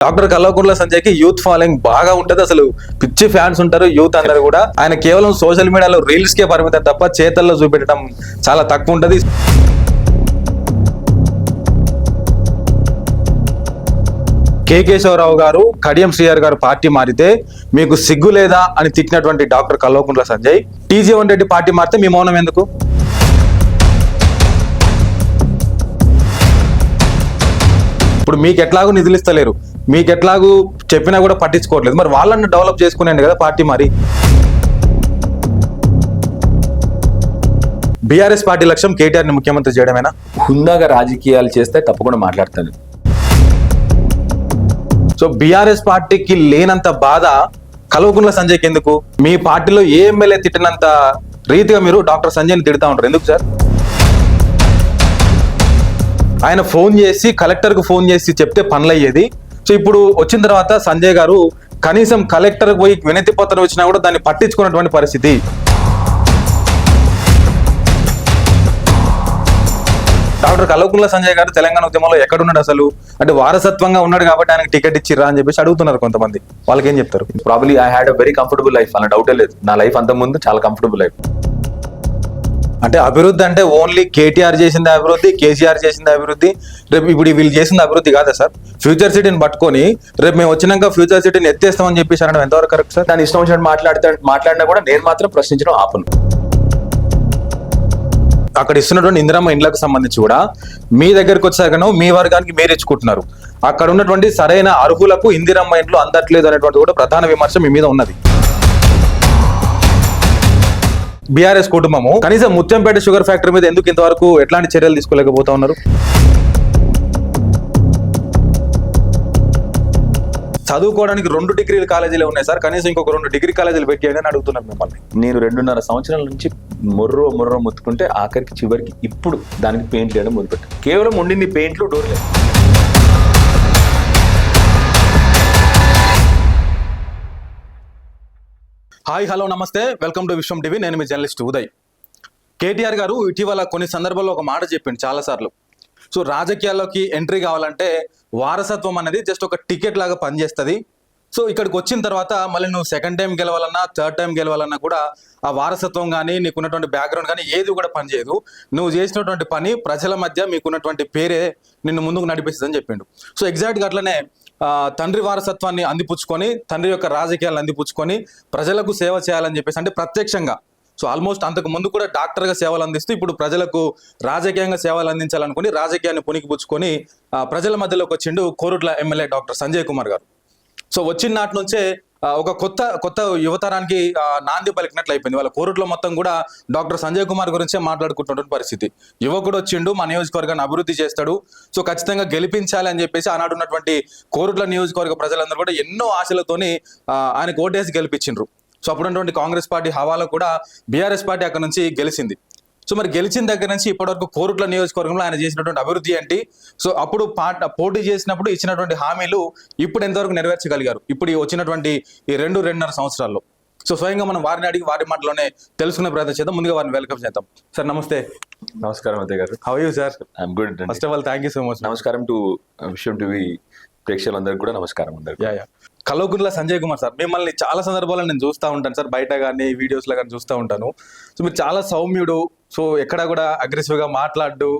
Doctor Kalvakuntla సంజయ్కి youth following బాగా ఉంటది. అసలు పిచ్చి ఫ్యాన్స్ ఉంటారు యూత్ అందరు కూడా. ఆయన కేవలం సోషల్ మీడియాలో రీల్స్ కే పరిమితం తప్ప చేతల్లో చూపెట్టడం చాలా తక్కువ ఉంటది. కె కేశవరావు గారు, కడియం శ్రీహరి గారు పార్టీ మారితే మీకు సిగ్గు లేదా అని తిట్టినటువంటి డాక్టర్ కల్వకుంట్ల సంజయ్ టీజీవన్ రెడ్డి పార్టీ మారితే మీ మౌనం ఎందుకు? ఇప్పుడు మీకు ఎట్లాగూ నిధులు ఇస్తలేరు, మీకు ఎట్లాగూ చెప్పినా కూడా పట్టించుకోవట్లేదు, మరి వాళ్ళని డెవలప్ చేసుకునేది కదా పార్టీ. మరి బీఆర్ఎస్ పార్టీ లక్ష్యం కేటీఆర్ ని ముఖ్యమంత్రి చేయడమేనా? హుందాగా రాజకీయాలు చేస్తే తప్పకుండా మాట్లాడతాను. సో బీఆర్ఎస్ పార్టీకి లేనంత బాధ కల్వకుంట్ల సంజయ్కి ఎందుకు? మీ పార్టీలో ఏ ఎమ్మెల్యే తిట్టినంత రీతిగా మీరు డాక్టర్ సంజయ్ని తిడతా ఉంటారు ఎందుకు సార్? ఆయన ఫోన్ చేసి కలెక్టర్కు ఫోన్ చేసి చెప్తే పనులు అయ్యేది. సో ఇప్పుడు వచ్చిన తర్వాత సంజయ్ గారు కనీసం కలెక్టర్ పోయి వినతి పత్రం వచ్చినా కూడా దాన్ని పట్టించుకున్నటువంటి పరిస్థితి. డాక్టర్ కల్వకుంట్ల సంజయ్ గారు తెలంగాణ ఉద్యమంలో ఎక్కడున్నాడు అసలు? అంటే వారసత్వంగా ఉన్నాడు కాబట్టి ఆయనకు టికెట్ ఇచ్చిర్రా అని చెప్పేసి అడుగుతున్నారు కొంతమంది. వాళ్ళకి ఏం చెప్తారు? Probably I had a very comfortable life అన్న డౌటే లేదు. నా లైఫ్ అంత ముందు చాలా కంఫర్టబుల్ లైఫ్. అంటే అభివృద్ధి అంటే ఓన్లీ కేటీఆర్ చేసింది అభివృద్ధి, కేసీఆర్ చేసింది అభివృద్ధి, రేపు ఇప్పుడు వీళ్ళు చేసింది అభివృద్ధి కాదా సార్? ఫ్యూచర్ సిటీని పట్టుకొని రేపు మేము వచ్చినాక ఫ్యూచర్ సిటీని ఎత్తేస్తామని చెప్పేసి అనడం ఎంతవరకు కరెక్ట్ సార్? దాని ఇష్టం వచ్చినట్టు మాట్లాడినా కూడా నేను మాత్రం ప్రశ్నించడం ఆపను. అక్కడ ఇస్తున్నటువంటి ఇందిరమ్మ ఇండ్లకు సంబంధించి కూడా మీ దగ్గరకు వచ్చాకనో మీ వర్గానికి మీరు ఇచ్చుకుంటున్నారు. అక్కడ ఉన్నటువంటి సరైన అర్హులకు ఇందిరమ్మ ఇండ్లు అందట్లేదు అనేటువంటి కూడా ప్రధాన విమర్శ మీ మీద ఉన్నది. బీఆర్ఎస్ కుటుంబము కనీసం ముత్యంపేట షుగర్ ఫ్యాక్టరీ మీద ఎందుకు ఇంతవరకు ఎట్లాంటి చర్యలు తీసుకోలేకపోతా ఉన్నారు? చదువుకోవడానికి 2 డిగ్రీల కాలేజీలు ఉన్నాయి సార్, కనీసం ఇంకొక 2 డిగ్రీ కాలేజీలు పెట్టేయండి అని అడుగుతున్నారు మిమ్మల్ని. నేను 2.5 సంవత్సరాల నుంచి మొర్రో ముత్తుకుంటే ఆఖరికి చివరికి ఇప్పుడు దానికి పెయింట్ వేయడం మొదలుపెట్టాను. కేవలం ఉండింది పెయింట్లు, డోర్లే. హాయ్ హలో నమస్తే, వెల్కమ్ టు విశ్వం టీవీ. నేను మీ జర్నలిస్ట్ ఉదయ్. కేటీఆర్ గారు ఇటీవల కొన్ని సందర్భాల్లో ఒక మాట చెప్పిండు చాలాసార్లు. సో రాజకీయాల్లోకి ఎంట్రీ కావాలంటే వారసత్వం అనేది జస్ట్ ఒక టికెట్ లాగా పనిచేస్తుంది. సో ఇక్కడికి వచ్చిన తర్వాత మళ్ళీ నువ్వు సెకండ్ టైం గెలవాలన్నా థర్డ్ టైం గెలవాలన్నా కూడా ఆ వారసత్వం కానీ నీకున్నటువంటి బ్యాక్గ్రౌండ్ కానీ ఏది కూడా పనిచేయదు. నువ్వు చేసినటువంటి పని ప్రజల మధ్య మీకున్నటువంటి పేరే నిన్ను ముందుకు నడిపిస్తుందని చెప్పిండు. సో ఎగ్జాక్ట్గా అట్లనే తండ్రి వారసత్వాన్ని అందిపుచ్చుకొని, తండ్రి యొక్క రాజకీయాలను అందిపుచ్చుకొని ప్రజలకు సేవ చేయాలని చెప్పేసి, అంటే ప్రత్యక్షంగా సో ఆల్మోస్ట్ అంతకు ముందు కూడా డాక్టర్గా సేవలు అందిస్తూ ఇప్పుడు ప్రజలకు రాజకీయంగా సేవలు అందించాలనుకుని రాజకీయాన్ని పుణికిపుచ్చుకొని ప్రజల మధ్యలోకి వచ్చిండు కోరుట్ల ఎమ్మెల్యే డాక్టర్ సంజయ్ కుమార్ గారు. సో వచ్చిన నాటి నుంచే ఒక కొత్త యువతరానికి నాంది పలికినట్లు అయిపోయింది. వాళ్ళ కోరుట్లో మొత్తం కూడా డాక్టర్ సంజయ్ కుమార్ గురించే మాట్లాడుకుంటున్న పరిస్థితి. యువకుడు వచ్చిండు, మా నియోజకవర్గాన్ని అభివృద్ధి చేస్తాడు, సో ఖచ్చితంగా గెలిపించాలి అని చెప్పేసి ఆనాడు ఉన్నటువంటి కోరుట్ల నియోజకవర్గ ప్రజలందరూ కూడా ఎన్నో ఆశలతోని ఆయనకు ఓటేసి గెలిపించిండ్రు. సో అప్పుడున్నటువంటి కాంగ్రెస్ పార్టీ హవాలో కూడా బీఆర్ఎస్ పార్టీ అక్కడ నుంచి గెలిచింది. సో మరి గెలిచిన దగ్గర నుంచి ఇప్పటివరకు కోరుట్ల నియోజకవర్గంలో ఆయన చేసినటువంటి అభివృద్ధి ఏంటి? సో అప్పుడు పోటీ చేసినప్పుడు ఇచ్చినటువంటి హామీలు ఇప్పుడు ఎంతవరకు నెరవేర్చగలిగారు ఇప్పుడు వచ్చినటువంటి ఈ 2.5 సంవత్సరాల్లో? సో స్వయంగా మనం వారిని అడిగి వారి మాటలోనే తెలుసుకునే ప్రయత్నం చేద్దాం. ముందుగా వారిని వెల్కమ్ చేద్దాం. సార్ నమస్తే. నమస్కారం అదే గారు. How you sir? I'm good. First of all thank you so much. నమస్కారం టు విశ్వం టీవీ ప్రేక్షకులందరికీ కూడా నమస్కారం. కల్వకుంట్ల సంజయ్ కుమార్ సార్, మిమ్మల్ని చాలా సందర్భాల్లో నేను చూస్తూ ఉంటాను సార్, బయట కానీ వీడియోస్లో కానీ చూస్తూ ఉంటాను. సో మీరు చాలా సౌమ్యుడు, సో ఎక్కడా కూడా అగ్రెసివ్గా మాట్లాడు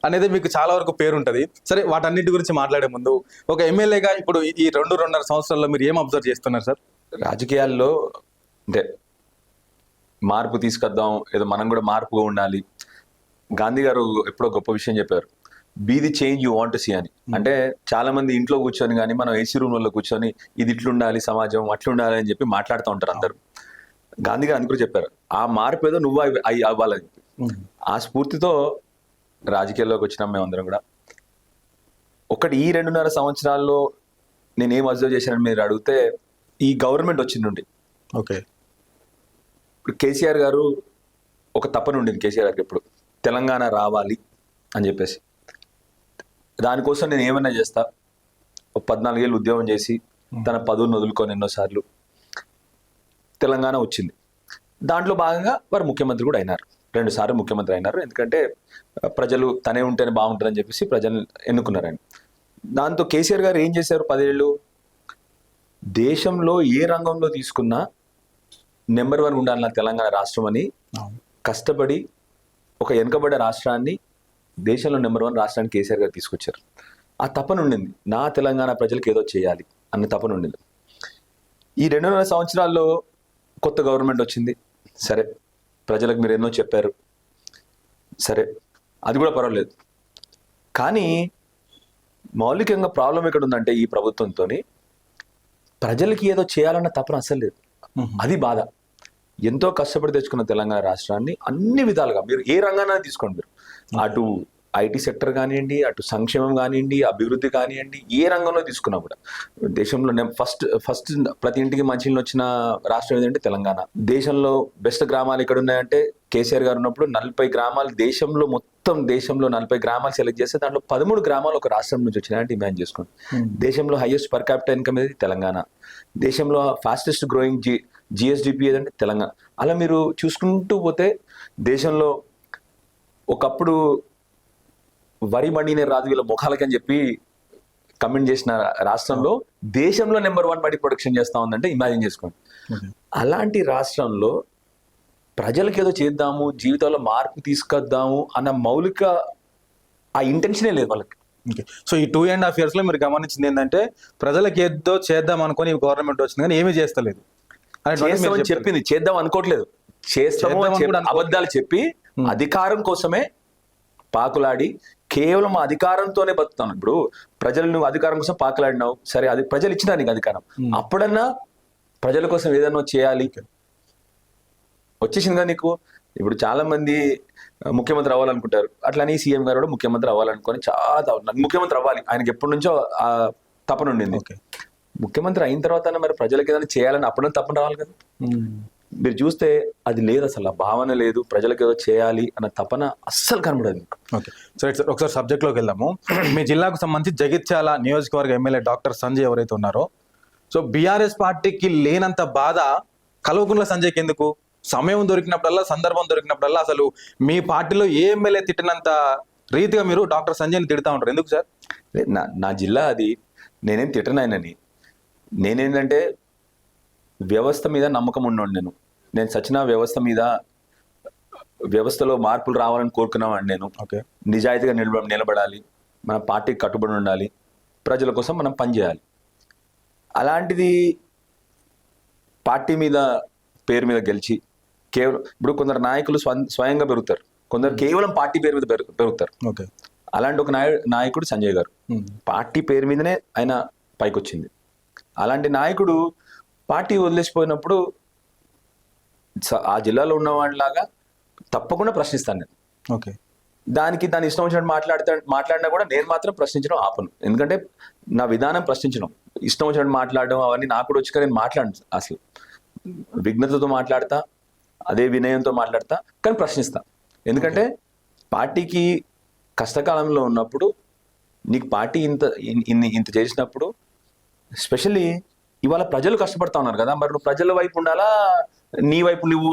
అనేది మీకు చాలా వరకు పేరు ఉంటుంది. సరే, వాటన్నిటి గురించి మాట్లాడే ముందు ఒక ఎమ్మెల్యేగా ఇప్పుడు ఈ 2.5 సంవత్సరాల్లో మీరు ఏం అబ్జర్వ్ చేస్తున్నారు సార్? రాజకీయాల్లో అంటే మార్పు తీసుకొద్దాం, ఏదో మనం కూడా మార్పుగా ఉండాలి. గాంధీ గారు ఎప్పుడో గొప్ప విషయం చెప్పారు, be the change you want to see అని. అంటే చాలా మంది ఇంట్లో కూర్చొని కానీ మనం ఏసీ రూమ్లలో కూర్చొని ఇది ఇట్లుండాలి సమాజం, అట్లుండాలి అని చెప్పి మాట్లాడుతూ ఉంటారు అందరూ. గాంధీ గారు అందుకు చెప్పారు, ఆ మార్పు ఏదో నువ్వు అవ్వాలని చెప్పి. ఆ స్ఫూర్తితో రాజకీయాల్లోకి వచ్చినాం మేమందరం కూడా. ఒకటి ఈ 2.5 సంవత్సరాల్లో నేనేం అబ్జర్వ్ చేశానని మీరు అడిగితే, ఈ గవర్నమెంట్ వచ్చింది. ఓకే, ఇప్పుడు కేసీఆర్ గారు ఒక తపన ఉండింది కేసీఆర్ గారికి ఎప్పుడు, తెలంగాణ రావాలి అని చెప్పేసి. దానికోసం నేను ఏమైనా చేస్తా, 14 ఏళ్ళు ఉద్యోగం చేసి తన పదవులను వదులుకొని ఎన్నోసార్లు తెలంగాణ వచ్చింది. దాంట్లో భాగంగా వారు ముఖ్యమంత్రి కూడా అయినారు, 2 సార్లు ముఖ్యమంత్రి అయినారు. ఎందుకంటే ప్రజలు తనే ఉంటేనే బాగుంటుందని చెప్పేసి ప్రజలు ఎన్నుకున్నారు ఆయన. దాంతో కేసీఆర్ గారు ఏం చేశారు, 10 ఏళ్ళు దేశంలో ఏ రంగంలో తీసుకున్నా నెంబర్ 1 ఉండాలి నా తెలంగాణ రాష్ట్రం అని కష్టపడి ఒక వెనుకబడ్డ రాష్ట్రాన్ని దేశంలో నెంబర్ 1 రాష్ట్రాన్ని కేసీఆర్ గారు తీసుకొచ్చారు. ఆ తపన ఉండింది, నా తెలంగాణ ప్రజలకు ఏదో చేయాలి అన్న తపన ఉండింది. ఈ 2.5 సంవత్సరాల్లో కొత్త గవర్నమెంట్ వచ్చింది. సరే, ప్రజలకు మీరు ఎన్నో చెప్పారు, సరే అది కూడా పర్వాలేదు. కానీ మౌలికంగా ప్రాబ్లం ఎక్కడ ఉందంటే ఈ ప్రభుత్వంతో ప్రజలకి ఏదో చేయాలన్న తపన అసలు లేదు. అది బాధ. ఎంతో కష్టపడి తెచ్చుకున్న తెలంగాణ రాష్ట్రాన్ని అన్ని విధాలుగా మీరు ఏ రంగాన్ని తీసుకోండి, మీరు అటు ఐటీ సెక్టర్ కానివ్వండి, అటు సంక్షేమం కానివ్వండి, అభివృద్ధి కానివ్వండి, ఏ రంగంలో తీసుకున్నా కూడా దేశంలో ఫస్ట్ ప్రతి ఇంటికి మంచినీళ్ళు వచ్చిన రాష్ట్రం ఏదంటే తెలంగాణ. దేశంలో బెస్ట్ గ్రామాలు ఎక్కడ ఉన్నాయంటే కేసీఆర్ గారు ఉన్నప్పుడు 40 గ్రామాలు దేశంలో 40 గ్రామాలు సెలెక్ట్ చేస్తే దాంట్లో 13 గ్రామాలు ఒక రాష్ట్రం నుంచి వచ్చినాయంటే ఇమాజిన్ చేసుకోండి. దేశంలో హైయెస్ట్ పర్ క్యాపిటల్ ఇన్కమ్ ఏది తెలంగాణ. దేశంలో ఫాస్టెస్ట్ గ్రోయింగ్ జిఎస్డిపి ఏదంటే తెలంగాణ. అలా మీరు చూసుకుంటూ పోతే దేశంలో ఒకప్పుడు వరి మండినే రాజు వీళ్ళ ముఖాలకి అని చెప్పి కమెంట్ చేసిన రాష్ట్రంలో దేశంలో నెంబర్ 1 వరి ప్రొడక్షన్ చేస్తా ఉందంటే ఇమాజిన్ చేసుకోండి. అలాంటి రాష్ట్రంలో ప్రజలకు ఏదో చేద్దాము, జీవితంలో మార్పు తీసుకొద్దాము అన్న మౌలిక ఆ ఇంటెన్షనే లేదు వాళ్ళకి. సో ఈ 2.5 years లో మీరు గమనించింది ఏంటంటే ప్రజలకు ఏదో చేద్దాం అనుకుని గవర్నమెంట్ వచ్చింది కానీ ఏమీ చేస్తలేదు. చేస్తామని చెప్పింది, చేద్దాం అనుకోవట్లేదు, చేస్తాము అబద్ధాలు చెప్పి అధికారం కోసమే పాకులాడి కేవలం అధికారంతోనే బతుకుతాను. ఇప్పుడు ప్రజలు నువ్వు అధికారం కోసం పాకులాడినావు, సరే అది ప్రజలు ఇచ్చినా నీకు అధికారం, అప్పుడన్నా ప్రజల కోసం ఏదన్నా చేయాలి. వచ్చేసింది కదా నీకు. ఇప్పుడు చాలా మంది ముఖ్యమంత్రి అవ్వాలనుకుంటారు, అట్లని సీఎం గారు కూడా ముఖ్యమంత్రి అవ్వాలనుకొని చాలా ముఖ్యమంత్రి అవ్వాలి, ఆయనకి ఎప్పటి నుంచో ఆ తపన ఉండింది. ముఖ్యమంత్రి అయిన తర్వాత మరి ప్రజలకు ఏదైనా చేయాలని అప్పుడన్నా తపన రావాలి కదా. మీరు చూస్తే అది లేదు, అసలు ఆ భావన లేదు, ప్రజలకు ఏదో చేయాలి అన్న తపన అస్సలు కనబడదు. ఓకే, సో ఒకసారి సబ్జెక్ట్లోకి వెళ్దాము. మీ జిల్లాకు సంబంధించి జగిత్యాల నియోజకవర్గ ఎమ్మెల్యే డాక్టర్ సంజయ్ ఎవరైతే ఉన్నారో, సో బీఆర్ఎస్ పార్టీకి లేనంత బాధ కల్వకుంట్ల సంజయ్కి ఎందుకు? సమయం దొరికినప్పుడల్లా, సందర్భం దొరికినప్పుడల్లా అసలు మీ పార్టీలో ఏ ఎమ్మెల్యే తిట్టినంత రీతిగా మీరు డాక్టర్ సంజయ్ని తిడతా ఉంటారు, ఎందుకు సార్? నా జిల్లా అది, నేనేం తిట్టనాయనని. నేనేంటంటే వ్యవస్థ మీద నమ్మకం ఉన్నాను. నేను సచిన వ్యవస్థ మీద, వ్యవస్థలో మార్పులు రావాలని కోరుకున్నామండి. నేను నిజాయితీగా నిలబడాలి, మన పార్టీకి కట్టుబడి ఉండాలి, ప్రజల కోసం మనం పనిచేయాలి. అలాంటిది పార్టీ మీద పేరు మీద గెలిచి కేవలం ఇప్పుడు కొందరు నాయకులు స్వయంగా పెరుగుతారు, కొందరు కేవలం పార్టీ పేరు మీద పెరుగుతారు. అలాంటి ఒక నాయకుడు సంజయ్ గారు పార్టీ పేరు మీదనే ఆయన పైకి వచ్చింది. అలాంటి నాయకుడు పార్టీ వదిలేసిపోయినప్పుడు ఆ జిల్లాలో ఉన్నవాడిలాగా తప్పకుండా ప్రశ్నిస్తాను నేను. దాని ఇష్టం వచ్చినట్టు మాట్లాడినా కూడా నేను మాత్రం ప్రశ్నించడం ఆపను. ఎందుకంటే నా విధానం ప్రశ్నించడం, ఇష్టం వచ్చినట్టు మాట్లాడడం అవన్నీ నాకు కూడా వచ్చి నేను మాట్లాడను. అసలు విఘ్నతతో మాట్లాడతా, అదే వినయంతో మాట్లాడతా, కానీ ప్రశ్నిస్తా. ఎందుకంటే పార్టీకి కష్టకాలంలో ఉన్నప్పుడు నీకు పార్టీ ఇంత చేసినప్పుడు, స్పెషల్లీ ఇవాళ ప్రజలు కష్టపడతా ఉన్నారు కదా, మరి నువ్వు ప్రజల వైపు ఉండాలా, నీ వైపు నువ్వు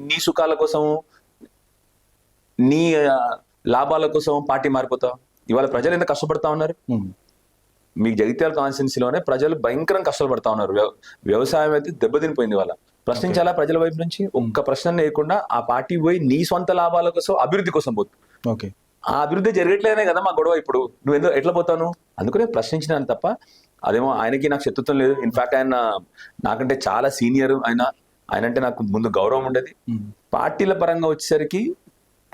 నీ సుఖాల కోసం, నీ లాభాల కోసం పార్టీ మారిపోతావు? ఇవాళ ప్రజలు ఎంత కష్టపడతా ఉన్నారు. మీకు జగిత్యాల కాన్స్టిట్యున్సీలోనే ప్రజలు భయంకరంగా కష్టపడతా ఉన్నారు. వ్యవసాయం అయితే దెబ్బతినిపోయింది. వాళ్ళ ప్రశ్నించాలా ప్రజల వైపు నుంచి? ఒక్క ప్రశ్న లేకుండా ఆ పార్టీ పోయి నీ సొంత లాభాల కోసం, అభివృద్ధి కోసం పోతుంది. ఆ అభివృద్ధి జరగట్లేదనే కదా మా గొడవ. ఇప్పుడు నువ్వు ఎట్లా పోతాను? అందుకనే ప్రశ్నించినాను తప్ప, అదేమో ఆయనకి నాకు శత్రుత్వం లేదు. ఇన్ఫాక్ట్ ఆయన నాకంటే చాలా సీనియర్. ఆయన అంటే నాకు ముందు గౌరవం ఉండేది. పార్టీల పరంగా వచ్చేసరికి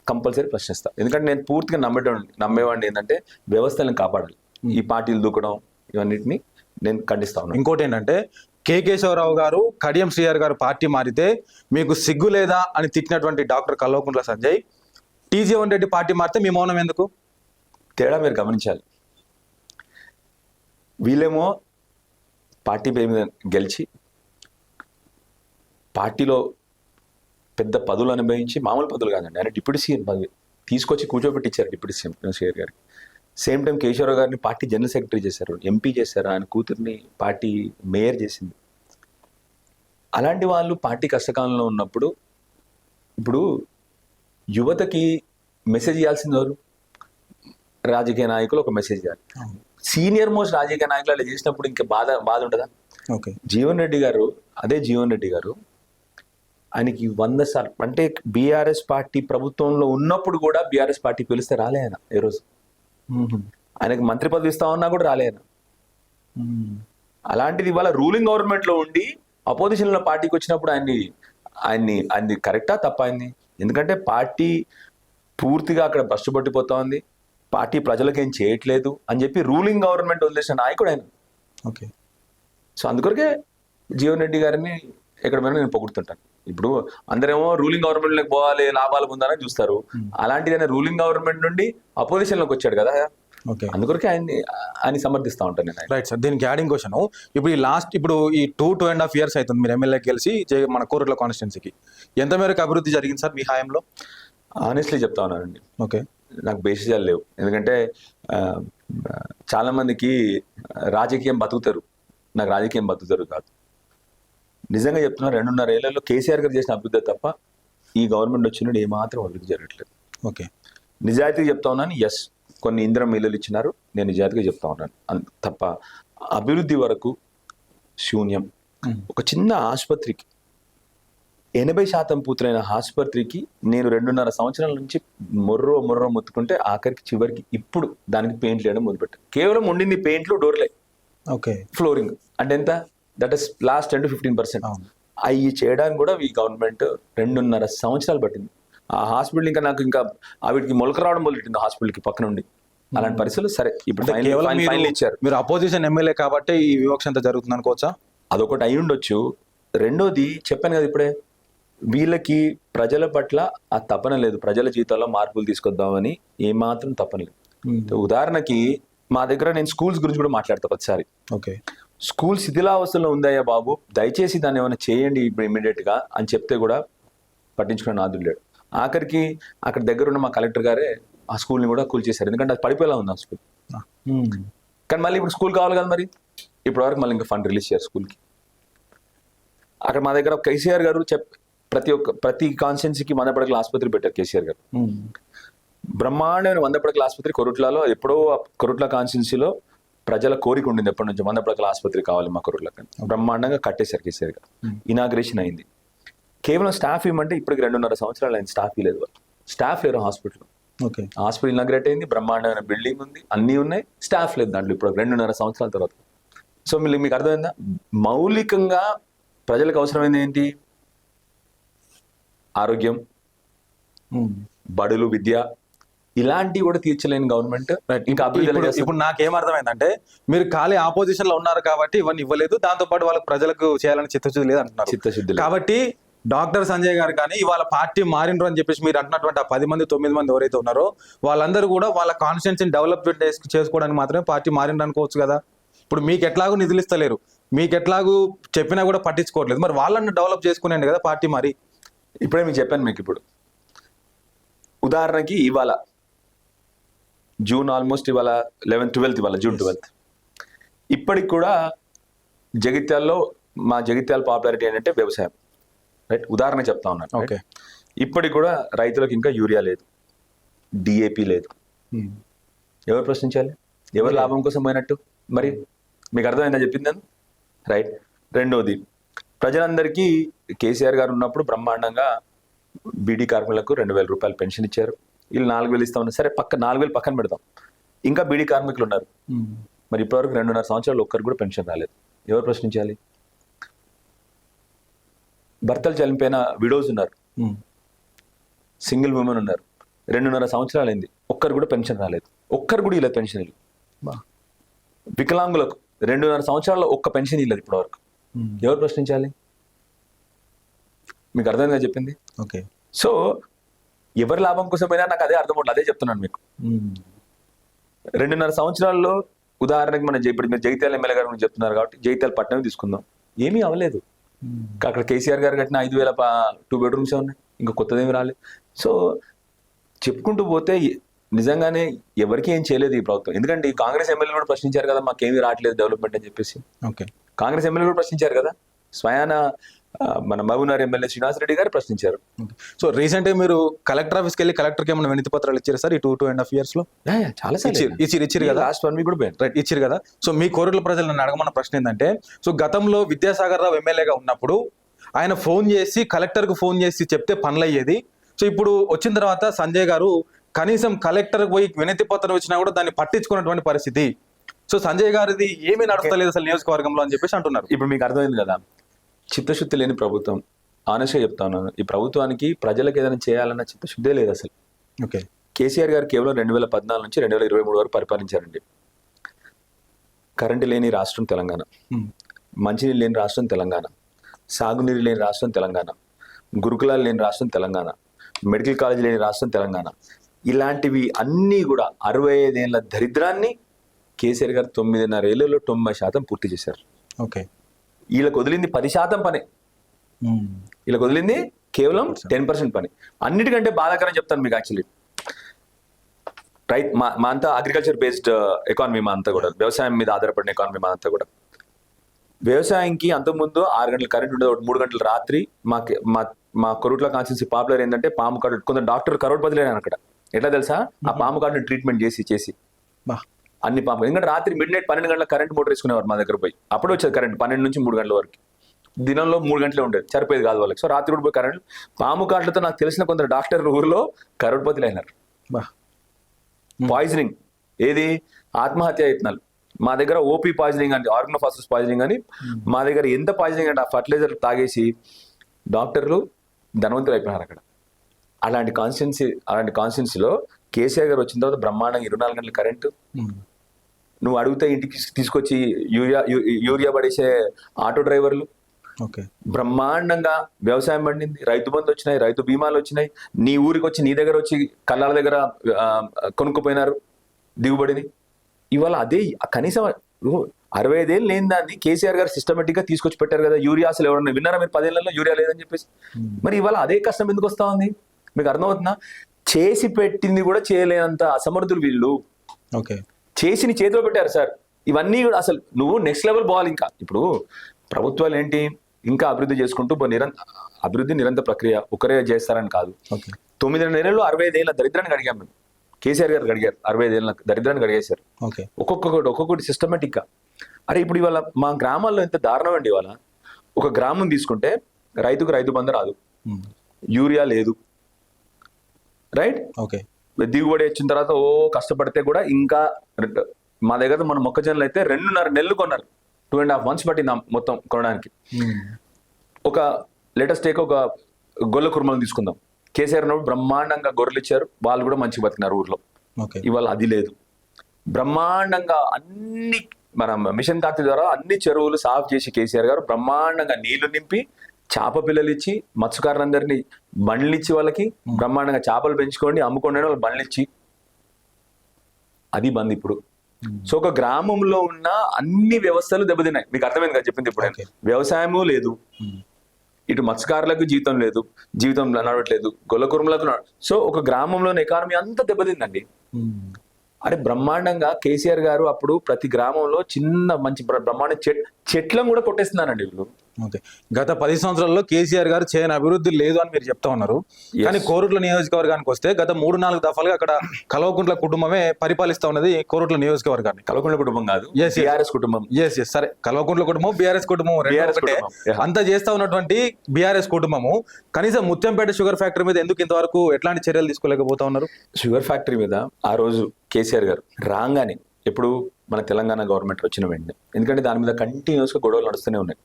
కంపల్సరీ ప్రశ్నిస్తా. ఎందుకంటే నేను పూర్తిగా నమ్మేవాడిని ఏంటంటే వ్యవస్థలను కాపాడాలి. ఈ పార్టీలు దూకడం ఇవన్నిటిని నేను ఖండిస్తా ఉన్నాను. ఇంకోటి ఏంటంటే కె కేశవరావు గారు, కడియం శ్రీహరి గారు పార్టీ మారితే మీకు సిగ్గు లేదా అని తిట్టినటువంటి డాక్టర్ కల్వకుంట్ల సంజయ్ టీజీవన్ రెడ్డి పార్టీ మారితే మీ మౌనం ఎందుకు? తేడా మీరు గమనించాలి. వీళ్ళేమో పార్టీ పేరు మీద గెలిచి పార్టీలో పెద్ద పదవులు అనుభవించి, మామూలు పదవులు కాదండి, ఆయన డిప్యూటీ సీఎం పదవి తీసుకొచ్చి కూర్చోబెట్టించారు డిప్యూటీ సీఎం శ్రీహరి గారికి. సేమ్ టైం కేశవరావు గారిని పార్టీ జనరల్ సెక్రటరీ చేశారు, ఎంపీ చేశారు, ఆయన కూతుర్ని పార్టీ మేయర్ చేసింది. అలాంటి వాళ్ళు పార్టీ కష్టకాలంలో ఉన్నప్పుడు ఇప్పుడు యువతకి మెసేజ్ ఇవ్వాల్సింది ఎవరు? రాజకీయ నాయకులు ఒక మెసేజ్ ఇవ్వాలి. సీనియర్ మోస్ట్ రాజకీయ నాయకులు అలా చేసినప్పుడు ఇంకా బాధ ఉంటుందా? ఓకే. జీవన్ రెడ్డి గారు, అదే జీవన్ రెడ్డి గారు ఆయనకి 100 సార్లు అంటే బీఆర్ఎస్ పార్టీ ప్రభుత్వంలో ఉన్నప్పుడు కూడా బీఆర్ఎస్ పార్టీ పిలిస్తే రాలే ఆయన ఏ రోజు. ఆయనకి మంత్రి పదవి ఇస్తా ఉన్నా కూడా రాలే ఆయన. అలాంటిది ఇవాళ రూలింగ్ గవర్నమెంట్ లో ఉండి అపోజిషన్ లో పార్టీకి వచ్చినప్పుడు ఆయన్ని కరెక్టా తప్ప అయింది? ఎందుకంటే పార్టీ పూర్తిగా అక్కడ భ్రష్టు పట్టిపోతా ఉంది, పార్టీ ప్రజలకు ఏం చేయట్లేదు అని చెప్పి రూలింగ్ గవర్నమెంట్ వదిలేసిన నాయకుడు ఆయన. ఓకే. సో అందుకొరకే జీవన్ రెడ్డి గారిని ఎక్కడ పోయినా నేను పొగుడుతుంటాను. ఇప్పుడు అందరేమో రూలింగ్ గవర్నమెంట్ లోకి పోవాలి, లాభాలు పొందాలని చూస్తారు. అలాంటిదైనా రూలింగ్ గవర్నమెంట్ నుండి అపోజిషన్ లోకి వచ్చాడు కదా, ఓకే. అందుకొరకే ఆయన సమర్థిస్తా ఉంటాను నేను. Right sir. దీనికి యాడింగ్ క్వశ్చన్, ఇప్పుడు ఈ 2.5 years అవుతుంది మీరు ఎమ్మెల్యేకి గెలిచి మన కోరుట్ల కాన్స్టిట్యున్సీకి. ఎంత మేరకు అభివృద్ధి జరిగింది సార్ మీ హయాంలో? ఆనెస్ట్లీ చెప్తా ఉన్నానండి, ఓకే. నాకు బేసిజాలు లేవు. ఎందుకంటే చాలా మందికి రాజకీయం బతుకుతారు, నాకు రాజకీయం బతుకుతారు కాదు. నిజంగా చెప్తున్నా, 2.5 ఏళ్లలో కేసీఆర్ గారు చేసిన అభివృద్ధి తప్ప ఈ గవర్నమెంట్ వచ్చినప్పుడు ఏమాత్రం అభివృద్ధి జరగట్లేదు. ఓకే. నిజాయితీగా చెప్తా ఉన్నాను. ఎస్, కొన్ని ఇంద్రం ఇల్లులు ఇచ్చినారు, నేను నిజాయితీగా చెప్తా ఉన్నాను. తప్ప అభివృద్ధి వరకు శూన్యం. ఒక చిన్న ఆసుపత్రికి 80% పూర్తయిన ఆసుపత్రికి నేను 2.5 సంవత్సరాల నుంచి మొర్రో మొత్తుకుంటే ఆఖరికి చివరికి ఇప్పుడు దానికి పెయింట్లు వేయడం మొదలుపెట్టాను. కేవలం ఉండింది పెయింట్లు, డోర్లే, ఓకే, ఫ్లోరింగ్. అంటే ఎంత? That is last 10 to 15%. అవి చేయడానికి కూడా ఈ గవర్నమెంట్ 2.5 సంవత్సరాలు పట్టింది. ఆ హాస్పిటల్ ఇంకా వీటికి మొలక రావడం మొదలెట్టింది హాస్పిటల్కి పక్క నుండి. అలాంటి పరిస్థితులు. సరే, ఇప్పుడు ఫైనల్ ఇచ్చారు. మీరు అపోజిషన్ ఎమ్మెల్యే కాబట్టి ఈ వివక్ష అంతా జరుగుతుంది అనుకోవచ్చా? అదొకటి అయి ఉండొచ్చు. రెండోది చెప్పాను కదా ఇప్పుడే, వీళ్ళకి ప్రజల పట్ల ఆ తపన లేదు, ప్రజల జీవితాల్లో మార్పులు తీసుకొద్దామని ఏమాత్రం తపన లేదు. ఉదాహరణకి మా దగ్గర నేను స్కూల్స్ గురించి కూడా మాట్లాడతా ప్రతిసారి. ఓకే. స్కూల్ శిథిలావస్థలో ఉందయ్యా బాబు, దయచేసి దాన్ని ఏమైనా చేయండి ఇప్పుడు ఇమీడియట్ గా అని చెప్తే కూడా పట్టించుకునే నాదుడు లేడు. ఆఖరికి అక్కడ దగ్గర ఉన్న మా కలెక్టర్ గారే ఆ స్కూల్ని కూడా కూల్చేశారు, ఎందుకంటే అది పడిపోయేలా ఉంది ఆ స్కూల్. కానీ మళ్ళీ ఇప్పుడు స్కూల్ కావాలి కదా, మరి ఇప్పటి వరకు మళ్ళీ ఇంకా ఫండ్ రిలీజ్ చేయారు స్కూల్కి. అక్కడ మా దగ్గర కేసీఆర్ గారు ప్రతి కాన్స్టిట్యున్సీకి 100 పడకల ఆసుపత్రి పెట్టారు కేసీఆర్ గారు. బ్రహ్మాండమైన 100 పడకల ఆసుపత్రి కొరుట్లలో, ఎప్పుడో కొరుట్ల కాన్స్టిట్యున్సీలో ప్రజల కోరిక ఉండింది ఎప్పటి నుంచి, 100 పడకల ఆసుపత్రి కావాలి మా కొరుట్లకి. బ్రహ్మాండంగా కట్టేశారు కేసీఆర్ గారు. ఇనాగ్రేషన్ అయింది. కేవలం స్టాఫ్ ఇవ్వమంటే ఇప్పటికి 2.5 సంవత్సరాలు అయింది, స్టాఫ్ లేదు. స్టాఫ్ లేరు హాస్పిటల్. ఓకే. హాస్పిటల్ ఇనాగ్రేట్ అయింది, బ్రహ్మాండమైన బిల్డింగ్ ఉంది, అన్నీ ఉన్నాయి, స్టాఫ్ లేదు దాంట్లో ఇప్పుడు 2.5 సంవత్సరాల తర్వాత. సో మీకు అర్థమైందా? మౌలికంగా ప్రజలకు అవసరమైంది ఏంటి? ఆరోగ్యం, బడులు, విద్య, ఇలాంటివి కూడా తీర్చలేని గవర్నమెంట్ ఇంకా ఇప్పుడు నాకేమర్థమైందంటే మీరు ఖాళీ ఆపోజిషన్ లో ఉన్నారు కాబట్టి ఇవన్నీ ఇవ్వలేదు, దాంతో పాటు వాళ్ళకి ప్రజలకు చేయాలని చిత్తశుద్ధి లేదు అంటున్నారు. చిత్తశుద్ధి కాబట్టి డాక్టర్ సంజయ్ గారు కానీ ఇవాళ పార్టీ మారినరు అని చెప్పేసి మీరు అంటున్నటువంటి ఆ 10 మంది 9 మంది ఎవరైతే ఉన్నారో వాళ్ళందరూ కూడా వాళ్ళ కాన్స్టిట్యున్సీని డెవలప్మెంట్ చేసుకోవడానికి మాత్రమే పార్టీ మారినరు అనుకోవచ్చు కదా. ఇప్పుడు మీకు ఎట్లాగూ నిధులు ఇస్తలేరు, మీకు ఎట్లాగూ చెప్పినా కూడా పట్టించుకోవట్లేదు, మరి వాళ్ళని డెవలప్ చేసుకునేయండి కదా పార్టీ. మరి ఇప్పుడే మీకు చెప్పాను. మీకు ఇప్పుడు ఉదాహరణకి ఇవాళ జూన్ ఆల్మోస్ట్ ఇవాళ 12th ఇవాళ జూన్ 12th. ఇప్పటికి కూడా జగిత్యాల్లో మా జగిత్యాల పాపులారిటీ ఏంటంటే వ్యవసాయం. రైట్, ఉదాహరణ చెప్తా ఉన్నాను. ఓకే. ఇప్పటికి కూడా రైతులకు ఇంకా యూరియా లేదు, డిఏపి లేదు. ఎవరు ప్రశ్నించాలి? ఎవరు లాభం కోసం పోయినట్టు? మరి మీకు అర్థమైందా చెప్పిందని? రైట్. రెండోది, ప్రజలందరికీ కేసీఆర్ గారు ఉన్నప్పుడు బ్రహ్మాండంగా బీడీ కార్మికులకు 2,000 రూపాయలు పెన్షన్ ఇచ్చారు. వీళ్ళు 4,000 ఇస్తా ఉన్నారు. సరే, 4,000 పక్కన పెడతాం, ఇంకా బీడీ కార్మికులు ఉన్నారు. మరి ఇప్పటివరకు 2.5 సంవత్సరాలు ఒక్కరికి కూడా పెన్షన్ రాలేదు. ఎవరు ప్రశ్నించాలి? భర్తలు చనిపోయిన విడోస్ ఉన్నారు, సింగిల్ ఉమెన్ ఉన్నారు, 2.5 సంవత్సరాలు అయింది, ఒక్కరు కూడా పెన్షన్ రాలేదు. ఒక్కరు కూడా ఇలా పెన్షన్ ఇల్లు. వికలాంగులకు 2.5 సంవత్సరాల్లో ఒక్క పెన్షన్ ఇల్లదు ఇప్పటి వరకు. ఎవరు ప్రశ్నించాలి? మీకు అర్థంగా చెప్పింది. ఓకే. సో ఎవరి లాభం కోసమైనా నాకు అదే అర్థం ఉంటుంది, అదే చెప్తున్నాను మీకు. 2.5 సంవత్సరాల్లో ఉదాహరణకి మన ఇప్పుడు మీరు జగిత్యాల ఎమ్మెల్యే గారు గురించి చెప్తున్నారు కాబట్టి జగిత్యాల పట్టణం తీసుకుందాం, ఏమీ అవ్వలేదు. అక్కడ కేసీఆర్ గారు కట్టిన 5,000 2 bedrooms ఉన్నాయి, ఇంకా కొత్తదేమి రాలేదు. సో చెప్పుకుంటూ పోతే నిజంగానే ఎవరికి ఏం చేయలేదు ఈ ప్రభుత్వం. ఎందుకంటే ఈ కాంగ్రెస్ ఎమ్మెల్యేలు కూడా ప్రశ్నించారు కదా, మాకేమీ రావట్లేదు డెవలప్మెంట్ అని చెప్పేసి. ఓకే. కాంగ్రెస్ ఎమ్మెల్యేలు కూడా ప్రశ్నించారు కదా. స్వయాన మన మహబూబ్నగర్ ఎమ్మెల్యే శ్రీనివాస్ రెడ్డి గారు ప్రశ్నించారు. సో రీసెంట్ గా మీరు కలెక్టర్ ఆఫీస్కి వెళ్ళి కలెక్టర్కి ఏమైనా వినతి పత్రాలు ఇచ్చారు సార్ ఈ 2.5 years లో? చాలా ఇచ్చిరు కదా, లాస్ట్ 1 week కూడా పోయాను. రైట్, ఇచ్చిరు కదా. సో మీ కోరుట్ల ప్రజలు నన్ను అడగమన్న ప్రశ్న ఏంటంటే, సో గతంలో విద్యాసాగర్ రావు ఎమ్మెల్యేగా ఉన్నప్పుడు ఆయన ఫోన్ చేసి కలెక్టర్కు ఫోన్ చేసి చెప్తే పనులు అయ్యేది. సో ఇప్పుడు వచ్చిన తర్వాత సంజయ్ గారు కనీసం కలెక్టర్కి పోయి వినతి పత్రం ఇచ్చినా కూడా దాన్ని పట్టించుకున్నటువంటి పరిస్థితి. సో సంజయ్ గారిది ఏమీ నడుస్తలేదు అసలు నియోజకవర్గంలో అని చెప్పేసి అంటున్నారు. ఇప్పుడు మీకు అర్థమైంది కదా, చిత్తశుద్ధి లేని ప్రభుత్వం. ఆనెస్ట్గా చెప్తా ఉన్నాను, ఈ ప్రభుత్వానికి ప్రజలకు ఏదైనా చేయాలన్న చిత్తశుద్ధే లేదు అసలు. ఓకే, కేసీఆర్ గారు కేవలం 2014 నుంచి 2023 వరకు పరిపాలించారండి. కరెంటు లేని రాష్ట్రం తెలంగాణ, మంచినీళ్ళు లేని రాష్ట్రం తెలంగాణ, సాగునీరు లేని రాష్ట్రం తెలంగాణ, గురుకులాలు లేని రాష్ట్రం తెలంగాణ, మెడికల్ కాలేజ్ లేని రాష్ట్రం తెలంగాణ. ఇలాంటివి అన్నీ కూడా 65 ఏళ్ల దరిద్రాన్ని కేసీఆర్ గారు 9.5 ఏళ్లలో 90% పూర్తి చేశారు. ఓకే, వీళ్ళకి వదిలింది 10% పని, వీళ్ళకి వదిలింది కేవలం 10% పని. అన్నిటికంటే బాధాకరం చెప్తాను మీకు. యాక్చువల్లీ మా అంతా అగ్రికల్చర్ బేస్డ్ ఎకానమీ, మా అంతా కూడా వ్యవసాయం మీద ఆధారపడిన ఎకానమీ మా అంతా కూడా. వ్యవసాయంకి అంతకుముందు 6 గంటల కరెంట్ ఉండేది, 3 గంటల రాత్రి. మా కొరుట్ల కాన్స్టిట్యున్సీ పాపులర్ ఏంటంటే పాము కాటు, కొంత డాక్టర్ కరోడ్పతి లేని అక్కడ. ఎట్లా తెలుసా, ఆ పాము కాటుని ట్రీట్మెంట్ చేసి అన్ని పాము, ఎందుకంటే రాత్రి మిడ్-నైట్ 12 గంటల కరెంట్ మోటార్ వేసుకునేవారు మా దగ్గర పోయి. అప్పుడు వచ్చేది కరెంట్ 12 నుంచి 3 గంటల వరకు, దినంలో 3 గంటలే ఉండేది, సరిపోయేది కాదు వాళ్ళకి. సో రాత్రి కూడా పోయి కరెంట్. పాము కాట్లతో నాకు తెలిసిన కొందరు డాక్టర్లు ఊర్లో కరోడ్పతిలు అయినారు. పాయిజనింగ్, ఏది ఆత్మహత్య యత్నాలు. మా దగ్గర ఓపీ పాయిజనింగ్ అంటే ఆర్గనోఫాస్ఫరస్ పాయిజనింగ్ అని, మా దగ్గర ఎంత పాయిజనింగ్ అంటే ఆ ఫర్టిలైజర్ తాగేసి డాక్టర్లు ధనవంతులు అయిపోయినారు అక్కడ. అలాంటి కాన్స్టిట్యున్సీలో కేసీఆర్ గారు వచ్చిన తర్వాత బ్రహ్మాండంగా 24 గంటల కరెంటు. నువ్వు అడిగితే ఇంటికి తీసుకొచ్చి యూరియా పడేసే ఆటో డ్రైవర్లు. ఓకే, బ్రహ్మాండంగా వ్యవసాయం పండింది, రైతు బంధు వచ్చినాయి, రైతు బీమాలు వచ్చినాయి. నీ ఊరికి వచ్చి నీ దగ్గర వచ్చి కళ్ళాల దగ్గర కొనుక్కుపోయినారు దిగుబడిని. ఇవాళ అదే కనీసం 65 ఏళ్ళు లేని దాన్ని కేసీఆర్ గారు సిస్టమేటిక్ గా తీసుకొచ్చి పెట్టారు కదా. యూరియా అసలు ఎవరన్నా విన్నారా మీరు? 10 ఏళ్లలో యూరియా లేదని చెప్పేసి. మరి ఇవాళ అదే కష్టం ఎందుకు వస్తా ఉంది మీకు అర్థమవుతుందా? చేసి పెట్టింది కూడా చేయలేనంత అసమర్థులు వీళ్ళు. ఓకే, చేసి నీ చేతిలో పెట్టారు సార్. ఇవన్నీ కూడా అసలు నువ్వు నెక్స్ట్ లెవెల్ పోవాలి. ఇంకా ఇప్పుడు ప్రభుత్వాలు ఏంటి, ఇంకా అభివృద్ధి చేసుకుంటూ అభివృద్ధి నిరంతర ప్రక్రియ, ఒకరే చేస్తారని కాదు. 9 నెలల్లో 65 ఏళ్ళ దరిద్రాన్ని అడిగాం మేము. కేసీఆర్ గారు అడిగారు 65 ఏళ్ళ దరిద్రాన్ని అడిగేశారు. ఒక్కొక్కటి సిస్టమేటిక్ గా. అరే ఇప్పుడు ఇవాళ మా గ్రామాల్లో ఎంత దారుణం అండి. ఇవాళ ఒక గ్రామం తీసుకుంటే రైతుకు రైతు బంధు రాదు, యూరియా లేదు, రైట్? ఓకే, దిగుబడి వచ్చిన తర్వాత కష్టపడితే కూడా ఇంకా మా దగ్గర మన మొక్కజొన్నలు అయితే 2.5 నెలలు కొన్నారు. 2.5 months పట్టింది మొత్తం కొనడానికి. ఒక లేటెస్ట్ టేక్ ఒక గొల్ల కుర్మలను తీసుకుందాం. కేసీఆర్ బ్రహ్మాండంగా గొర్రెలు ఇచ్చారు, వాళ్ళు కూడా మంచిగా బతికినారు ఊర్లో. ఇవాళ అది లేదు. బ్రహ్మాండంగా అన్ని మన మిషన్ కాంతి ద్వారా అన్ని చెరువులు సాఫ్ చేసి కేసీఆర్ గారు బ్రహ్మాండంగా నీళ్లు నింపి చేప పిల్లలు ఇచ్చి మత్స్యకారులందరినీ బండ్లు ఇచ్చి వాళ్ళకి బ్రహ్మాండంగా చేపలు పెంచుకోండి అమ్ముకోండి వాళ్ళు బండ్లు ఇచ్చి. అది బంద్ ఇప్పుడు. సో ఒక గ్రామంలో ఉన్న అన్ని వ్యవస్థలు దెబ్బతిన్నాయి. మీకు అర్థమైంది కదా చెప్పింది. ఇప్పుడు వ్యవసాయము లేదు, ఇటు మత్స్యకారులకు జీవితం లేదు, జీవితం నడవట్లేదు, గొల్లకురుములకు. సో ఒక గ్రామంలోని ఎకానమీ అంతా దెబ్బతిందండి. అరే బ్రహ్మాండంగా కేసీఆర్ గారు అప్పుడు ప్రతి గ్రామంలో చిన్న మంచి బ్రహ్మాండ చెట్లను కూడా కొట్టేస్తున్నారండి వీళ్ళు. ఓకే, గత 10 సంవత్సరాల్లో కేసీఆర్ గారు చేయని అభివృద్ధి లేదు అని మీరు చెప్తా ఉన్నారు. కానీ కోరుట్ల నియోజకవర్గానికి వస్తే గత 3-4 దఫాలుగా అక్కడ కల్వకుంట్ల కుటుంబమే పరిపాలిస్తా ఉన్నది కోరుట్ల నియోజకవర్గాన్ని. కల్వకుంట్ల కుటుంబం కాదు, బీఆర్ఎస్ కుటుంబం. సరే, కల్వకుంట్ల కుటుంబం, బీఆర్ఎస్ కుటుంబం అంతా చేస్తా ఉన్నటువంటి బీఆర్ఎస్ కుటుంబము కనీసం ముత్యంపేట షుగర్ ఫ్యాక్టరీ మీద ఎందుకు ఇంతవరకు ఎట్లాంటి చర్యలు తీసుకోలేకపోతా ఉన్నారు? షుగర్ ఫ్యాక్టరీ మీద ఆ రోజు కేసీఆర్ గారు రాగానే, ఎప్పుడు మన తెలంగాణ గవర్నమెంట్ వచ్చిన వెంటనే, ఎందుకంటే దాని మీద కంటిన్యూస్గా గొడవలు నడుస్తూనే ఉన్నాయి.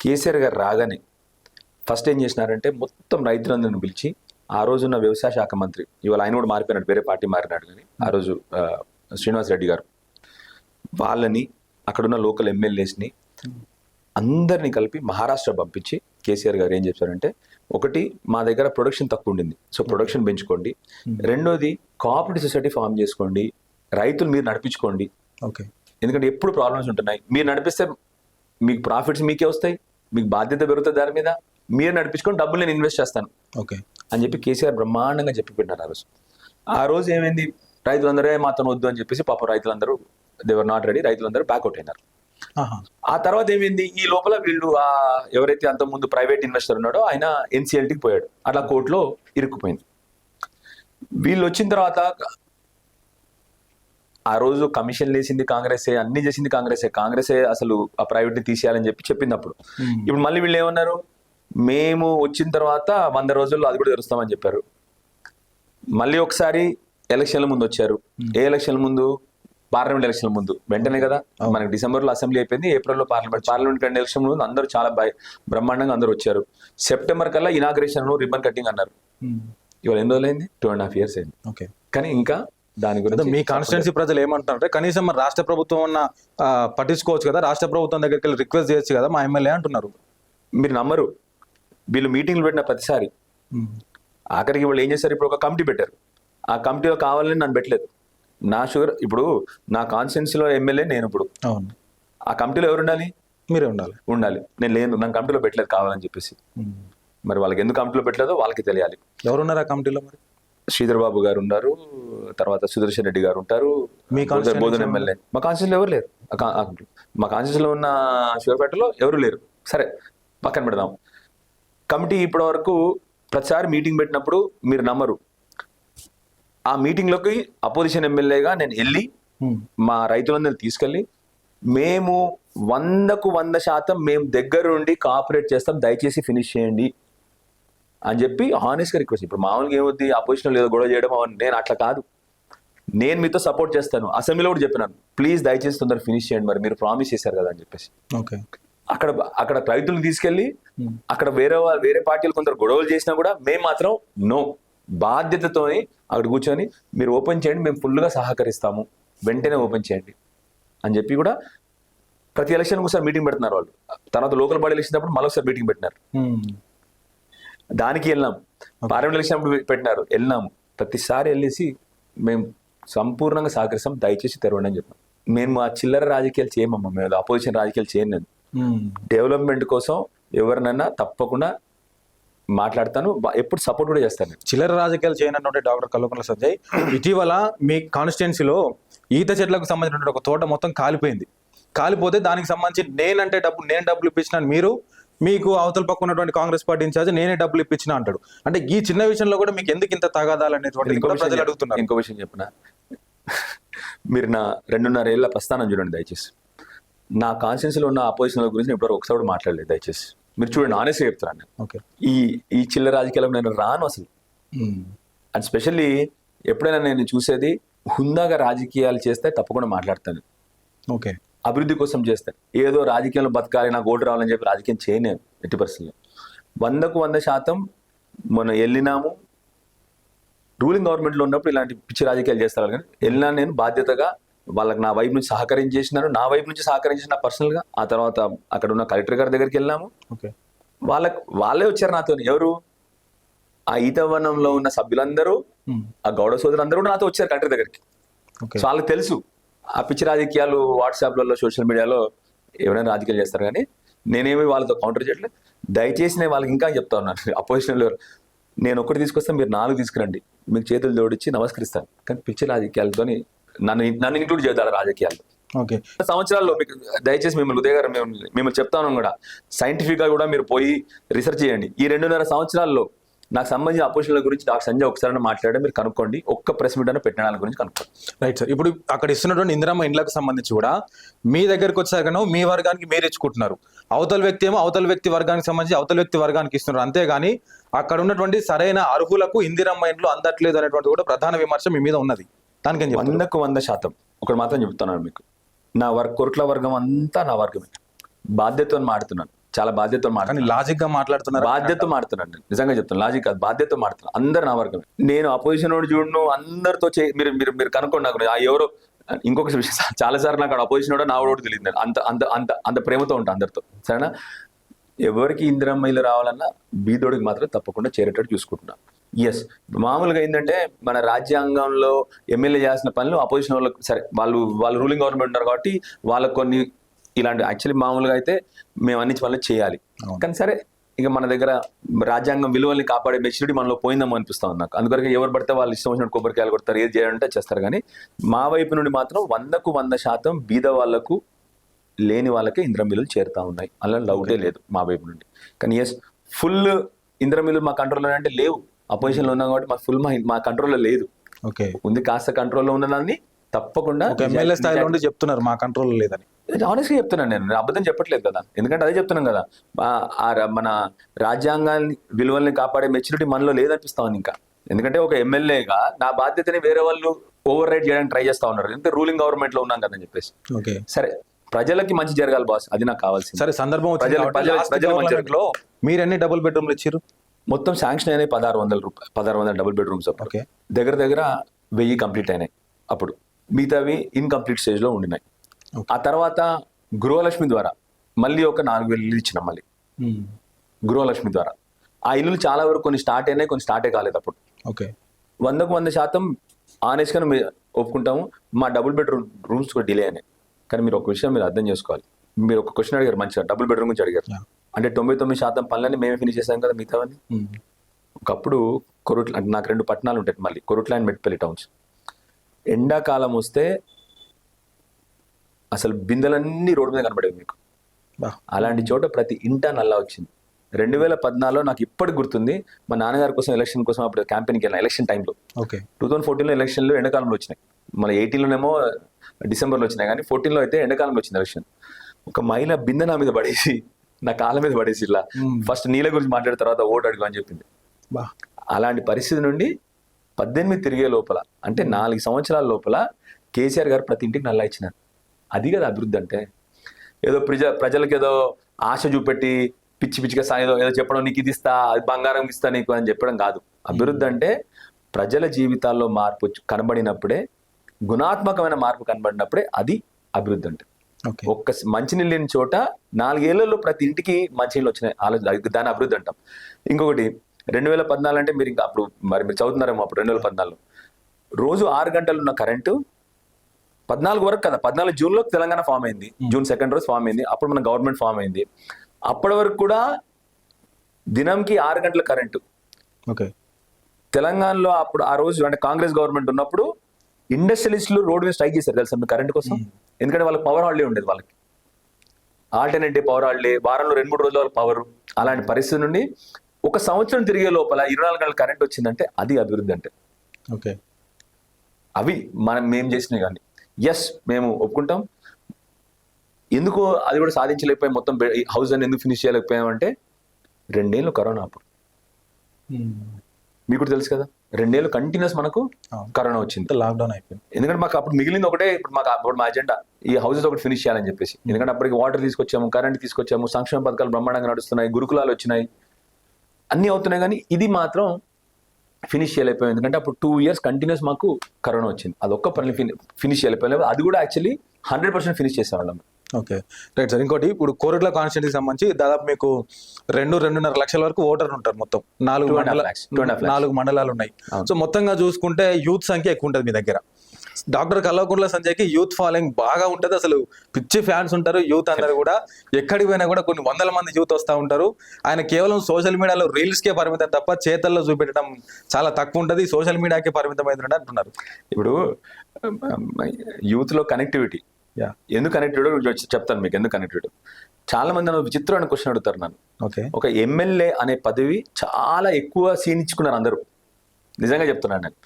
కేసీఆర్ గారు రాగానే ఫస్ట్ ఏం చేసినారంటే మొత్తం రైతులందరిని పిలిచి, ఆ రోజున్న వ్యవసాయ శాఖ మంత్రి, ఇవాళ ఆయన కూడా మారిపోయినాడు, వేరే పార్టీ మారినాడు, కానీ ఆ రోజు శ్రీనివాస్ రెడ్డి గారు, వాళ్ళని అక్కడున్న లోకల్ ఎమ్మెల్యేస్ని అందరినీ కలిపి మహారాష్ట్ర పంపించి కేసీఆర్ గారు ఏం చెప్పారంటే, ఒకటి మా దగ్గర ప్రొడక్షన్ తక్కువ ఉండింది, సో ప్రొడక్షన్ పెంచుకోండి. రెండోది కోఆపరేటివ్ సొసైటీ ఫామ్ చేసుకోండి, రైతులు మీరు నడిపించుకోండి. ఓకే, ఎందుకంటే ఎప్పుడు ప్రాబ్లమ్స్ ఉంటున్నాయి, మీరు నడిపిస్తే మీకు ప్రాఫిట్స్ మీకే వస్తాయి, మీకు బాధ్యత పెరుగుతుంది, దాని మీద మీరు నడిపించుకొని డబ్బులు నేను ఇన్వెస్ట్ చేస్తాను అని చెప్పి కేసీఆర్ బ్రహ్మాండంగా చెప్పి పెట్టినారు. ఆ రోజు ఏమైంది, రైతులందరూ మాత్రం వద్దు అని చెప్పేసి పాపం రైతులందరూ దేవర్ నాట్ రెడీ, రైతులందరూ బ్యాక్అవుట్ అయినారు. ఆహా. ఆ తర్వాత ఏమైంది, ఈ లోపల వీళ్ళు ఎవరైతే అంత ముందు ప్రైవేట్ ఇన్వెస్టర్ ఉన్నాడో ఆయన ఎన్సీఎల్టీకి పోయాడు, అట్లా కోర్టులో ఇరుక్కుపోయింది. వీళ్ళు వచ్చిన తర్వాత ఆ రోజు కమిషన్ లేసింది కాంగ్రెసే, అన్ని చేసింది కాంగ్రెసే అసలు ఆ ప్రైవేట్ ని తీసేయాలని చెప్పింది అప్పుడు. ఇప్పుడు మళ్ళీ వీళ్ళు ఏమన్నారు, మేము వచ్చిన తర్వాత 100 రోజుల్లో అది కూడా తెరుస్తామని చెప్పారు. మళ్ళీ ఒకసారి ఎలక్షన్ల ముందు వచ్చారు. ఏ ఎలక్షన్ల ముందు? పార్లమెంట్ ఎలక్షన్ ముందు వెంటనే కదా, మనకి డిసెంబర్లో అసెంబ్లీ అయిపోయింది, ఏప్రిల్లో పార్లమెంట్ ఎలక్షన్ ముందు అందరూ చాలా బ్రహ్మాండంగా అందరూ వచ్చారు. సెప్టెంబర్ కల్లా ఇనాగ్రేషన్ రిబ్బన్ కటింగ్ అన్నారు. ఇవాళ ఎన్ని రోజులు అయింది? 2.5 years అయింది. ఓకే. కానీ ఇంకా దాని గురించి మీ కాన్స్టిట్యున్సీ ప్రజలు ఏమంటారంటే కనీసం మరి రాష్ట్ర ప్రభుత్వం ఉన్న పట్టించుకోవచ్చు కదా, రాష్ట్ర ప్రభుత్వం దగ్గరికి వెళ్ళి రిక్వెస్ట్ చేయొచ్చు కదా మా ఎమ్మెల్యే అంటున్నారు. మీరు నమ్మరు, వీళ్ళు మీటింగ్లు పెట్టిన ప్రతిసారి ఆఖరికి వాళ్ళు ఏం చేశారు, ఇప్పుడు ఒక కమిటీ పెట్టారు. ఆ కమిటీలో కావాలని నన్ను పెట్టలేదు. నా షుగర్ ఇప్పుడు నా కాన్స్టిట్యున్సీలో ఎమ్మెల్యే నేను. ఇప్పుడు అవును, ఆ కమిటీలో ఎవరు ఉండాలి? మీరే ఉండాలి. నేను లేను, నాకు కమిటీలో పెట్టలేదు కావాలని చెప్పేసి. మరి వాళ్ళకి ఎందుకు కమిటీలో పెట్టలేదో వాళ్ళకి తెలియాలి. ఎవరున్నారు ఆ కమిటీలో? మరి శ్రీధర్ బాబు గారు ఉన్నారు, తర్వాత సుదర్శన్ రెడ్డి గారు ఉంటారు, మీ బోధన ఎమ్మెల్యే. మా కాన్స్టిట్యూన్సీలో ఎవరు లేరు. మా కాన్స్టిట్యూన్సీలో ఉన్న షుగర్పేటలో ఎవరు లేరు. సరే పక్కన పెడదాం. కమిటీ ఇప్పటి వరకు ప్రతిసారి మీటింగ్ పెట్టినప్పుడు మీరు నమ్మరు, ఆ మీటింగ్లోకి అపోజిషన్ ఎమ్మెల్యేగా నేను వెళ్ళి మా రైతులందరినీ తీసుకెళ్ళి మేము 100% మేము దగ్గరుండి కోఆపరేట్ చేస్తాం, దయచేసి ఫినిష్ చేయండి అని చెప్పి హానెస్ట్గా రిక్వెస్ట్. ఇప్పుడు మామూలుగా ఏమవుద్ది, అపోజిషన్ ఏదో గొడవ చేయడం, నేను అట్లా కాదు, నేను మీతో సపోర్ట్ చేస్తాను. అసెంబ్లీలో కూడా చెప్పినాను, ప్లీజ్ దయచేసి తొందరగా ఫినిష్ చేయండి, మరి మీరు ప్రామిస్ చేశారు కదా అని చెప్పేసి. ఓకే. అక్కడ రైతులను తీసుకెళ్ళి అక్కడ వేరే పార్టీలు కొందరు గొడవలు చేసినా కూడా మేము మాత్రం నో, బాధ్యతతోని అక్కడ కూర్చొని మీరు ఓపెన్ చేయండి, మేము ఫుల్గా సహకరిస్తాము, వెంటనే ఓపెన్ చేయండి అని చెప్పి కూడా ప్రతి ఎలక్షన్ ఒకసారి మీటింగ్ పెడుతున్నారు వాళ్ళు. తర్వాత లోకల్ బాడీ ఎలక్షన్ అప్పుడు మళ్ళీ ఒకసారి మీటింగ్ పెట్టినారు, దానికి వెళ్ళాం. పార్లమెంట్ ఎలక్షన్ అప్పుడు పెట్టినారు, వెళ్ళినాము. ప్రతిసారి వెళ్ళేసి మేము సంపూర్ణంగా సహకరిస్తాం, దయచేసి తెరవండి అని చెప్పాం. మేము ఆ చిల్లర రాజకీయాలు చేయమమ్మా, మేము అపోజిషన్ రాజకీయాలు చేయను. నేను డెవలప్మెంట్ కోసం ఎవరినైనా తప్పకుండా మాట్లాడతాను, ఎప్పుడు సపోర్ట్ కూడా చేస్తాను. చిల్లర రాజకీయాలు చేయనటువంటి డాక్టర్ కల్వకుంట్ల సంజయ్, ఇటీవల మీ కాన్స్టిట్యున్సీలో ఈత చెట్లకు సంబంధించిన ఒక తోట మొత్తం కాలిపోతే దానికి సంబంధించి నేను డబ్బులు ఇప్పించినాను, మీకు అవతల పక్క ఉన్నటువంటి కాంగ్రెస్ పార్టీ ఇన్ఛార్జ్ నేనే డబ్బులు ఇప్పించిన అంటాడు. అంటే ఈ చిన్న విషయంలో కూడా మీకు ఎందుకు ఇంత తగాదాలనేటువంటి ప్రజలు అడుగుతున్నారు. ఇంకో విషయం చెప్పిన, మీరు నా 2.5 ఏళ్ల ప్రస్థానం చూడండి దయచేసి. నా కాన్స్టిట్యున్సీలో ఉన్న అపోజిషన్ గురించి ఇప్పుడు ఒకసారి మాట్లాడలేదు దయచేసి. మీరు చూడండి, ఆనెస్ట్గా చెప్తున్నాను. ఓకే. ఈ చిల్లర రాజకీయాలకు నేను రాను అసలు. అండ్ స్పెషల్లీ ఎప్పుడైనా నేను చూసేది హుందాగా రాజకీయాలు చేస్తే తప్పకుండా మాట్లాడతాను. ఓకే. అభివృద్ధి కోసం చేస్తాను. ఏదో రాజకీయంలో బతకాలి, నాకు ఓటు రావాలని చెప్పి రాజకీయం చేయను ఎట్టి పరిస్థితుల్లో. 100% మొన్న వెళ్ళినాము, రూలింగ్ గవర్నమెంట్లో ఉన్నప్పుడు ఇలాంటి పిచ్చి రాజకీయాలు చేస్తారు కానీ వెళ్ళినా నేను బాధ్యతగా వాళ్ళకి నా వైపు నుంచి సహకరించేసినారు, నా వైపు నుంచి సహకరించిన పర్సనల్గా. ఆ తర్వాత అక్కడ ఉన్న కలెక్టర్ గారి దగ్గరికి వెళ్ళాము. ఓకే. వాళ్ళే వచ్చారు నాతో. ఎవరు? ఆ ఈతవనంలో ఉన్న సభ్యులందరూ, ఆ గౌడ సోదరులందరూ కూడా నాతో వచ్చారు కలెక్టర్ దగ్గరికి. సో వాళ్ళకి తెలుసు ఆ పిచ్చి రాజకీయాలు వాట్సాప్లలో సోషల్ మీడియాలో ఎవరైనా రాజకీయాలు చేస్తారు, కానీ నేనేమి వాళ్ళతో కౌంటర్ చేయట్లేదు. దయచేసి నేను వాళ్ళకి ఇంకా చెప్తా ఉన్నాను, అపోజిషన్లో నేను ఒకటి తీసుకొస్తే మీరు 4 తీసుకురండి, మీకు చేతులు జోడించి నమస్కరిస్తాను, కానీ పిచ్చి రాజకీయాలతో నన్ను ఇంక్లూడ్ చేద్దాం రాజకీయాలు. ఓకే. సంవత్సరాల్లో మీకు దయచేసి మిమ్మల్ని ఉదయ గారు మిమ్మల్ని చెప్తాను కూడా, సైంటిఫిక్గా కూడా మీరు పోయి రీసెర్చ్ చేయండి. ఈ 2.5 సంవత్సరాల్లో నాకు సంబంధించిన అపోజిషన్ల గురించి డాక్టర్ సంజయ్ ఒకసారి మాట్లాడే మీరు కనుక్కోండి, ఒక్క ప్రెస్ మీట్ అయినా పెట్టిన వాళ్ళ గురించి కనుక్కోండి. Right sir. ఇప్పుడు అక్కడ ఇస్తున్నటువంటి ఇందిరమ్మ ఇండ్లకు సంబంధించి కూడా మీ దగ్గరికి వచ్చాకనో మీ వర్గానికి మీరు ఇచ్చుకుంటున్నారు, అవతల వ్యక్తి వర్గానికి సంబంధించి అవతల వ్యక్తి వర్గానికి ఇస్తున్నారు. అంతేగాని అక్కడ ఉన్నటువంటి సరైన అర్హులకు ఇందిరమ్మ ఇండ్లు అందట్లేదు అనేటువంటి కూడా ప్రధాన విమర్శ మీ మీద ఉన్నది. దానికి 100% ఒకటి మాత్రం చెప్తున్నాను మీకు, నా కొరట్ల వర్గం అంతా నా వర్గమే. బాధ్యతతో మాడుతున్నాను, చాలా బాధ్యతతో మాట్లాడుతున్నాను. లాజిక్ గా మాట్లాడుతున్నారు, బాధ్యతతో మాడుతున్నాను. నేను నిజంగా చెప్తాను, లాజిక్ కాదు, బాధ్యతతో మాడుతున్నాను. అందరు నా వర్గమే. నేను అపోజిషన్ వాడు చూడను, అందరితో మీరు కనుక్కోండి. నాకు ఎవరో ఇంకొక విషయం, చాలా సార్లు నాకు అపోజిషన్ వాడు నా వాడు తెలియదు. అంత అంత అంత అంత ప్రేమతో ఉంటాను అందరితో, సరేనా? ఎవరికి ఇందిరమ్మ ఇల్లు రావాలన్నా బీదోడికి మాత్రం తప్పకుండా చేరేటట్టు చూసుకుంటున్నాను. ఎస్, మామూలుగా ఏంటంటే మన రాజ్యాంగంలో ఎమ్మెల్యే చేసిన పనులు అపోజిషన్ వాళ్ళకి, సరే వాళ్ళు రూలింగ్ గవర్నమెంట్ ఉన్నారు కాబట్టి వాళ్ళకి కొన్ని ఇలాంటి యాక్చువల్లీ మామూలుగా అయితే మేము అన్ని పనులు చేయాలి. కానీ సరే, ఇక మన దగ్గర రాజ్యాంగం విలువల్ని కాపాడే మెచ్యూరిటీ మనలో పోయిందేమో అనిపిస్తా ఉంది నాకు. అందుకని ఎవరు పడితే వాళ్ళు ఇష్టం వచ్చినట్టు కొబ్బరికాయలు కొడతారు, ఏది చేయాలంటే చేస్తారు. కానీ మా వైపు నుండి మాత్రం 100% బీద వాళ్లకు లేని వాళ్ళకే ఇంద్రం మిల్లులు చేరుతా ఉన్నాయి, అలా డౌటే లేదు మా వైపు నుండి. కానీ ఎస్, ఫుల్ ఇంద్రం మిల్లులు మా కంట్రోల్లో అంటే లేవు, అపోజిషన్లో ఉన్నాం కాబట్టి మా ఫుల్ మా కంట్రోల్లో లేదు. ఓకే, ఉంది కాస్త కంట్రోల్లో ఉన్నదాన్ని తప్పకుండా ఎమ్మెల్యే స్థాయిలో ఉండి చెప్తున్నారు మా కంట్రోల్ లేదని. ఆనెస్ట్గా చెప్తున్నాను, నేను అబద్ధం చెప్పట్లేదు కదా, ఎందుకంటే అదే చెప్తున్నాం కదా, మన రాజ్యాంగాన్ని విలువల్ని కాపాడే మెచ్యూరిటీ మనలో లేదనిపిస్తా ఉంది ఇంకా. ఎందుకంటే ఒక ఎమ్మెల్యేగా నా బాధ్యతని వేరే వాళ్ళు ఓవర్ రైడ్ చేయడానికి ట్రై చేస్తా ఉన్నారు, ఎందుకంటే రూలింగ్ గవర్నమెంట్ లో ఉన్నాం కదా అని చెప్పేసి. ఓకే, సరే ప్రజలకి మంచి జరగాలి బాస్, అది నాకు కావాల్సింది. సరే సందర్భం వచ్చింది కాబట్టి last government లో మీరు ఎన్ని డబుల్ బెడ్రూమ్లు ఇచ్చారు? మొత్తం శాంక్షన్ అయినాయి 1600 డబుల్ బెడ్రూమ్స్. ఓకే, దగ్గర 1000 కంప్లీట్ అయినాయి అప్పుడు, మిగతావి ఇన్కంప్లీట్ స్టేజ్ లో ఉండినాయి. ఆ తర్వాత గృహలక్ష్మి ద్వారా మళ్ళీ ఒక 4000 ఇల్లు ఇచ్చినాం మళ్ళీ గృహలక్ష్మి ద్వారా. ఆ ఇల్లులు చాలా వరకు కొన్ని స్టార్ట్ అయినాయి, కొన్ని స్టార్టే కాలేదు అప్పుడు. ఓకే, 100% ఆనెస్ట్గా ఒప్పుకుంటాము, మా డబుల్ బెడ్రూమ్ రూమ్స్ కూడా డిలే అయినాయి. కానీ మీరు ఒక విషయం మీరు అర్థం చేసుకోవాలి, మీరు ఒక క్వశ్చన్ అడిగారు మంచిగా, డబుల్ బెడ్రూమ్ గురించి అడిగారు. అంటే 99% పనులన్నీ మేమే ఫినిష్ చేసాం కదా మిగతావన్నీ. ఒకప్పుడు కొరుట్ల, అంటే నాకు 2 పట్టణాలు ఉంటాయి మళ్ళీ, కొరుట్ల అండ్ మెట్పల్లి టౌన్స్. ఎండాకాలం వస్తే అసలు బిందెలన్నీ రోడ్డు మీద కనబడేవి మీకు. అలాంటి చోట ప్రతి ఇంట నల్లా వచ్చింది. 2014లో నాకు ఇప్పటికి గుర్తుంది, మా నాన్నగారి కోసం ఎలక్షన్ కోసం అప్పుడు క్యాంపెయిన్కి వెళ్ళిన ఎలక్షన్ టైంలో. ఓకే, 2014లో ఎలక్షన్లు ఎండాకాలంలో వచ్చినాయి, మన 18లోనేమో డిసెంబర్లో వచ్చినాయి, కానీ 14లో అయితే ఎండాకాలంలో వచ్చింది ఎలక్షన్. ఒక మహిళ బిందె నా మీద పడేసి, నా కాళ్ళ మీద పడేసి ఇలా ఫస్ట్ నీళ్ళ గురించి మాట్లాడిన తర్వాత ఓటు అడుగు అని చెప్పింది. అలాంటి పరిస్థితి నుండి 18 తిరిగే లోపల, అంటే 4 సంవత్సరాల లోపల కేసీఆర్ గారు ప్రతి ఇంటికి నల్లా ఇచ్చినారు. అది కదా అభివృద్ధి అంటే. ఏదో ప్రజలకు ఏదో ఆశ చూపెట్టి పిచ్చి పిచ్చిగా ఏదో చెప్పడం, నీకు ఇది ఇస్తా, అది బంగారం ఇస్తా నీకు అని చెప్పడం కాదు. అభివృద్ధి అంటే ప్రజల జీవితాల్లో మార్పు కనబడినప్పుడే, గుణాత్మకమైన మార్పు కనబడినప్పుడే అది అభివృద్ధి అంటే. ఒక్క మంచినీళ్ళు లేని చోట 4 ఏళ్లలో ప్రతి ఇంటికి మంచినీళ్ళు వచ్చినాయి, దాని అభివృద్ధి అంటాం. ఇంకొకటి 2014 అంటే మీరు ఇంకా అప్పుడు మరి మీరు చదువుతున్నారేమో, అప్పుడు 2014లో రోజు 6 గంటలు ఉన్న కరెంటు 14 వరకు కదా, 14 జూన్లో తెలంగాణ ఫామ్ అయింది, జూన్ 2nd రోజు ఫామ్ అయింది, అప్పుడు మన గవర్నమెంట్ ఫామ్ అయింది. అప్పటి వరకు కూడా దినంకి 6 గంటల కరెంటు. ఓకే, తెలంగాణలో అప్పుడు ఆ రోజు అంటే కాంగ్రెస్ గవర్నమెంట్ ఉన్నప్పుడు ఇండస్ట్రియలిస్టులు రోడ్ మీద స్ట్రైక్ చేశారు తెలుసా మీ కరెంట్ కోసం. ఎందుకంటే వాళ్ళకి పవర్ హాలిడే ఉండేది, వాళ్ళకి ఆల్టర్నేట్ డే పవర్ హాలిడే, వారంలో 2-3 రోజుల వాళ్ళకి పవర్. అలాంటి పరిస్థితి నుండి 1 సంవత్సరం తిరిగే లోపల 24 గంటల కరెంట్ వచ్చిందంటే అది అభివృద్ధి అంటే. ఓకే, అవి మేము చేసినవి. కానీ ఎస్ మేము ఒప్పుకుంటాం, ఎందుకు అది కూడా సాధించలేకపోయాం, మొత్తం హౌస్ అని ఎందుకు ఫినిష్ చేయలేకపోయామంటే 2 ఏళ్ళు కరోనా. అప్పుడు మీకు కూడా తెలుసు కదా, 2 ఏళ్ళు కంటిన్యూస్ మనకు కరోనా వచ్చింది, లాక్డౌన్ అయిపోయింది. ఎందుకంటే మాకు అప్పుడు మిగిలింది ఒకటే, ఇప్పుడు మాకు అప్పుడు మా అజెండా ఈ హౌసెస్ ఒకటి ఫినిష్ చేయాలని చెప్పేసి. ఎందుకంటే అప్పటికి వాటర్ తీసుకొచ్చాము, కరెంట్ తీసుకొచ్చాము, సంక్షేమ పథకాలు బ్రహ్మాండంగా నడుస్తున్నాయి, గురుకులాలు వచ్చినాయి, అన్నీ అవుతున్నాయి, కానీ ఇది మాత్రం ఫినిష్ చేయలేకపోయాం. ఎందుకంటే అప్పుడు 2 years కంటిన్యూస్ మాకు కరోనా వచ్చింది, అది ఒక్క పని ఫినిష్ చేయలేకపోయాం. అది కూడా యాక్చువల్లీ 100% ఫినిష్ చేసేవాళ్ళం. Okay, right sir. ఇంకోటి, ఇప్పుడు కోరుట్ల కాన్స్టిట్యూన్సీకి సంబంధించి దాదాపు మీకు 2-2.5 లక్షల వరకు ఓటర్లు ఉంటారు. మొత్తం 4 మండలాలు ఉన్నాయి. సో మొత్తంగా చూసుకుంటే యూత్ సంఖ్య ఎక్కువ ఉంటుంది మీ దగ్గర. డాక్టర్ కల్వకుంట్ల సంజయ్కి యూత్ ఫాలోయింగ్ బాగా ఉంటుంది, అసలు పిచ్చి ఫ్యాన్స్ ఉంటారు యూత్ అందరూ కూడా. ఎక్కడికి పోయినా కూడా కొన్ని 100 మంది యూత్ వస్తూ ఉంటారు. ఆయన కేవలం సోషల్ మీడియాలో రీల్స్కే పరిమితం తప్ప చేతల్లో చూపెట్టడం చాలా తక్కువ ఉంటుంది, సోషల్ మీడియాకే పరిమితం అవుతుండే అంటున్నారు. ఇప్పుడు యూత్ లో కనెక్టివిటీ ఎందుకు కనెక్టివిటీ చెప్తాను మీకు. ఎందుకు కనెక్టివిటీ, చాలా మంది నన్ను విచిత్రమైన క్వశ్చన్ అడుగుతారు నన్ను. ఒక ఎమ్మెల్యే అనే పదవి చాలా ఎక్కువ సీన్ ఇచ్చుకున్నారు అందరూ. నిజంగా చెప్తున్నాను నేను.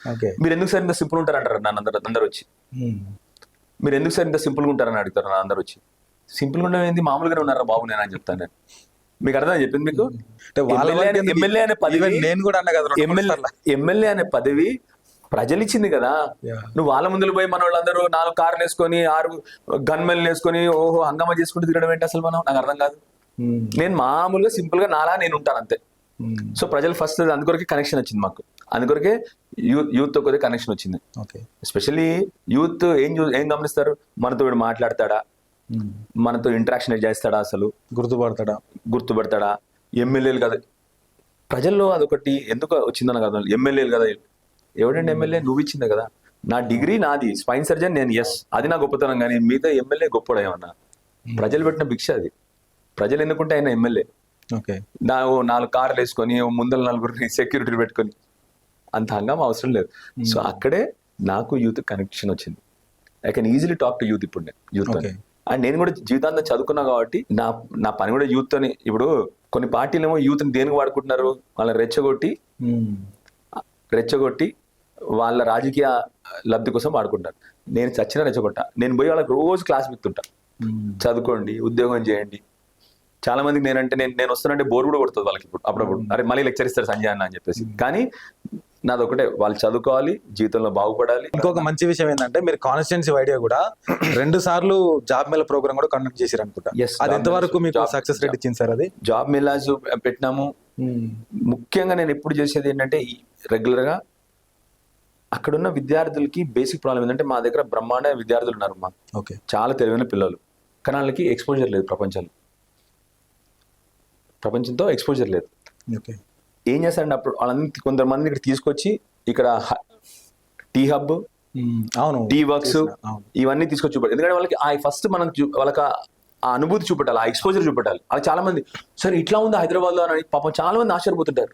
మీరు ఎందుకు సార్ ఇంత సింపుల్ ఉంటారంటారు నన్ను అందరు వచ్చి. మీరు ఎందుకు సార్ ఇంత సింపుల్గా ఉంటారని అడుగుతారు నన్ను అందరు వచ్చి. సింపుల్గా ఉండడం ఏంది, మామూలుగానే ఉన్నారా బాబు నేను అని చెప్తాను నేను. మీకు అర్థం చెప్పింది మీకు. ఎమ్మెల్యే అనే పదవి, నేను కూడా అన్నా కదా, ఎమ్మెల్యే అనే పదవి ప్రజలు ఇచ్చింది కదా. నువ్వు వాళ్ళ ముందులు పోయి మన వాళ్ళందరూ 4 కార్లు వేసుకొని 6 గన్మెన్లు వేసుకొని ఓహో హంగామా చేసుకుంటూ తిరగడం ఏంటి అసలు, మనం నాకు అర్థం కాదు. నేను మామూలుగా సింపుల్ గా నాలా నేను ఉంటాను అంతే. సో ప్రజలు ఫస్ట్ అందుకొరకే కనెక్షన్ వచ్చింది మాకు, అందుకొరకే యూత్ తో కొద్దిగా కనెక్షన్ వచ్చింది. ఎస్పెషల్లీ యూత్ ఏం గమనిస్తారు, మనతో వీడు మాట్లాడతాడా, మనతో ఇంటరాక్షన్ చేస్తాడా, అసలు గుర్తుపడతాడా, ఎమ్మెల్యేలు కదా. ప్రజల్లో అదొకటి ఎందుకు వచ్చిందని కదా, ఎమ్మెల్యేలు కదా. ఎవడండి ఎమ్మెల్యే, నువ్వు ఇచ్చిందే కదా. నా డిగ్రీ నాది, స్పైన్ సర్జన్ నేను, ఎస్ అది నా గొప్పతనం. కానీ మిగతా ఎమ్మెల్యే గొప్పడా ఏమన్నా, ప్రజలు పెట్టిన భిక్ష అది. ప్రజలు ఎన్నుకుంటే ఆయన ఎమ్మెల్యే. నా 4 కార్లు వేసుకొని ముందర 4 సెక్యూరిటీ పెట్టుకొని అంత హంగామా అవసరం లేదు. సో అక్కడే నాకు యూత్ కనెక్షన్ వచ్చింది. I can easily talk to youth. ఇప్పుడు నేను యూత్ అండ్ నేను కూడా జీవితాంతం చదువుకున్నా కాబట్టి నా పని కూడా యూత్ తోని. ఇప్పుడు కొన్ని పార్టీలు ఏమో యూత్ ని దేనికి వాడుకుంటున్నారు, వాళ్ళని రెచ్చగొట్టి వాళ్ళ రాజకీయ లబ్ధి కోసం వాడుకుంటారు. నేను చచ్చిన రెచ్చగొట్టా, నేను పోయి వాళ్ళకి రోజు క్లాస్ మిత్తుంటా, చదువుకోండి, ఉద్యోగం చేయండి. చాలా మందికి నేను వస్తున్నట్టే బోర్ కూడా కొడుతుంది వాళ్ళకి. ఇప్పుడు అప్పుడప్పుడు అరే మళ్ళీ లెక్చర్ ఇస్తారు సంజయ్ అన్న అని చెప్పేసి. కానీ నాది ఒకటే, వాళ్ళు చదువుకోవాలి, జీవితంలో బాగుపడాలి. ఇంకొక మంచి విషయం ఏంటంటే మీరు కాన్స్టిట్యున్సీ ఐడియా కూడా 2 సార్లు జాబ్ మేళ ప్రోగ్రామ్ కూడా కండక్ట్ చేశారు అనుకుంటా. Yes, అది job ఎంతవరకు మేళా, మీకు సక్సెస్ రేట్ ఇచ్చింది సార్? అది జాబ్ మేళాస్ పెట్టినాము. ముఖ్యంగా నేను ఎప్పుడు చేసేది ఏంటంటే రెగ్యులర్ గా అక్కడున్న విద్యార్థులకి బేసిక్ ప్రాబ్లం ఏంటంటే మా దగ్గర బ్రహ్మాండ విద్యార్థులు ఉన్నారు, మా ఓకే, చాలా తెలివైన పిల్లలు, కానీ వాళ్ళకి ఎక్స్పోజర్ లేదు, ప్రపంచంతో ఎక్స్పోజర్ లేదు. ఓకే, ఏం చేస్తారంటే అప్పుడు వాళ్ళందరినీ కొంతమంది ఇక్కడ తీసుకొచ్చి ఇక్కడ టీ హబ్, అవును, టీ వర్క్స్ అవును. ఇవన్నీ తీసుకొచ్చి చూపెట్టాలి. ఎందుకంటే వాళ్ళకి ఫస్ట్ మనం వాళ్ళకి ఆ అనుభూతి చూపెట్టాలి, ఆ ఎక్స్పోజర్ చూపెట్టాలి. వాళ్ళకి చాలా మంది సరే ఇట్లా ఉంది హైదరాబాద్ లో అని పాపం చాలా మంది ఆశ్చర్యపోతుంటారు.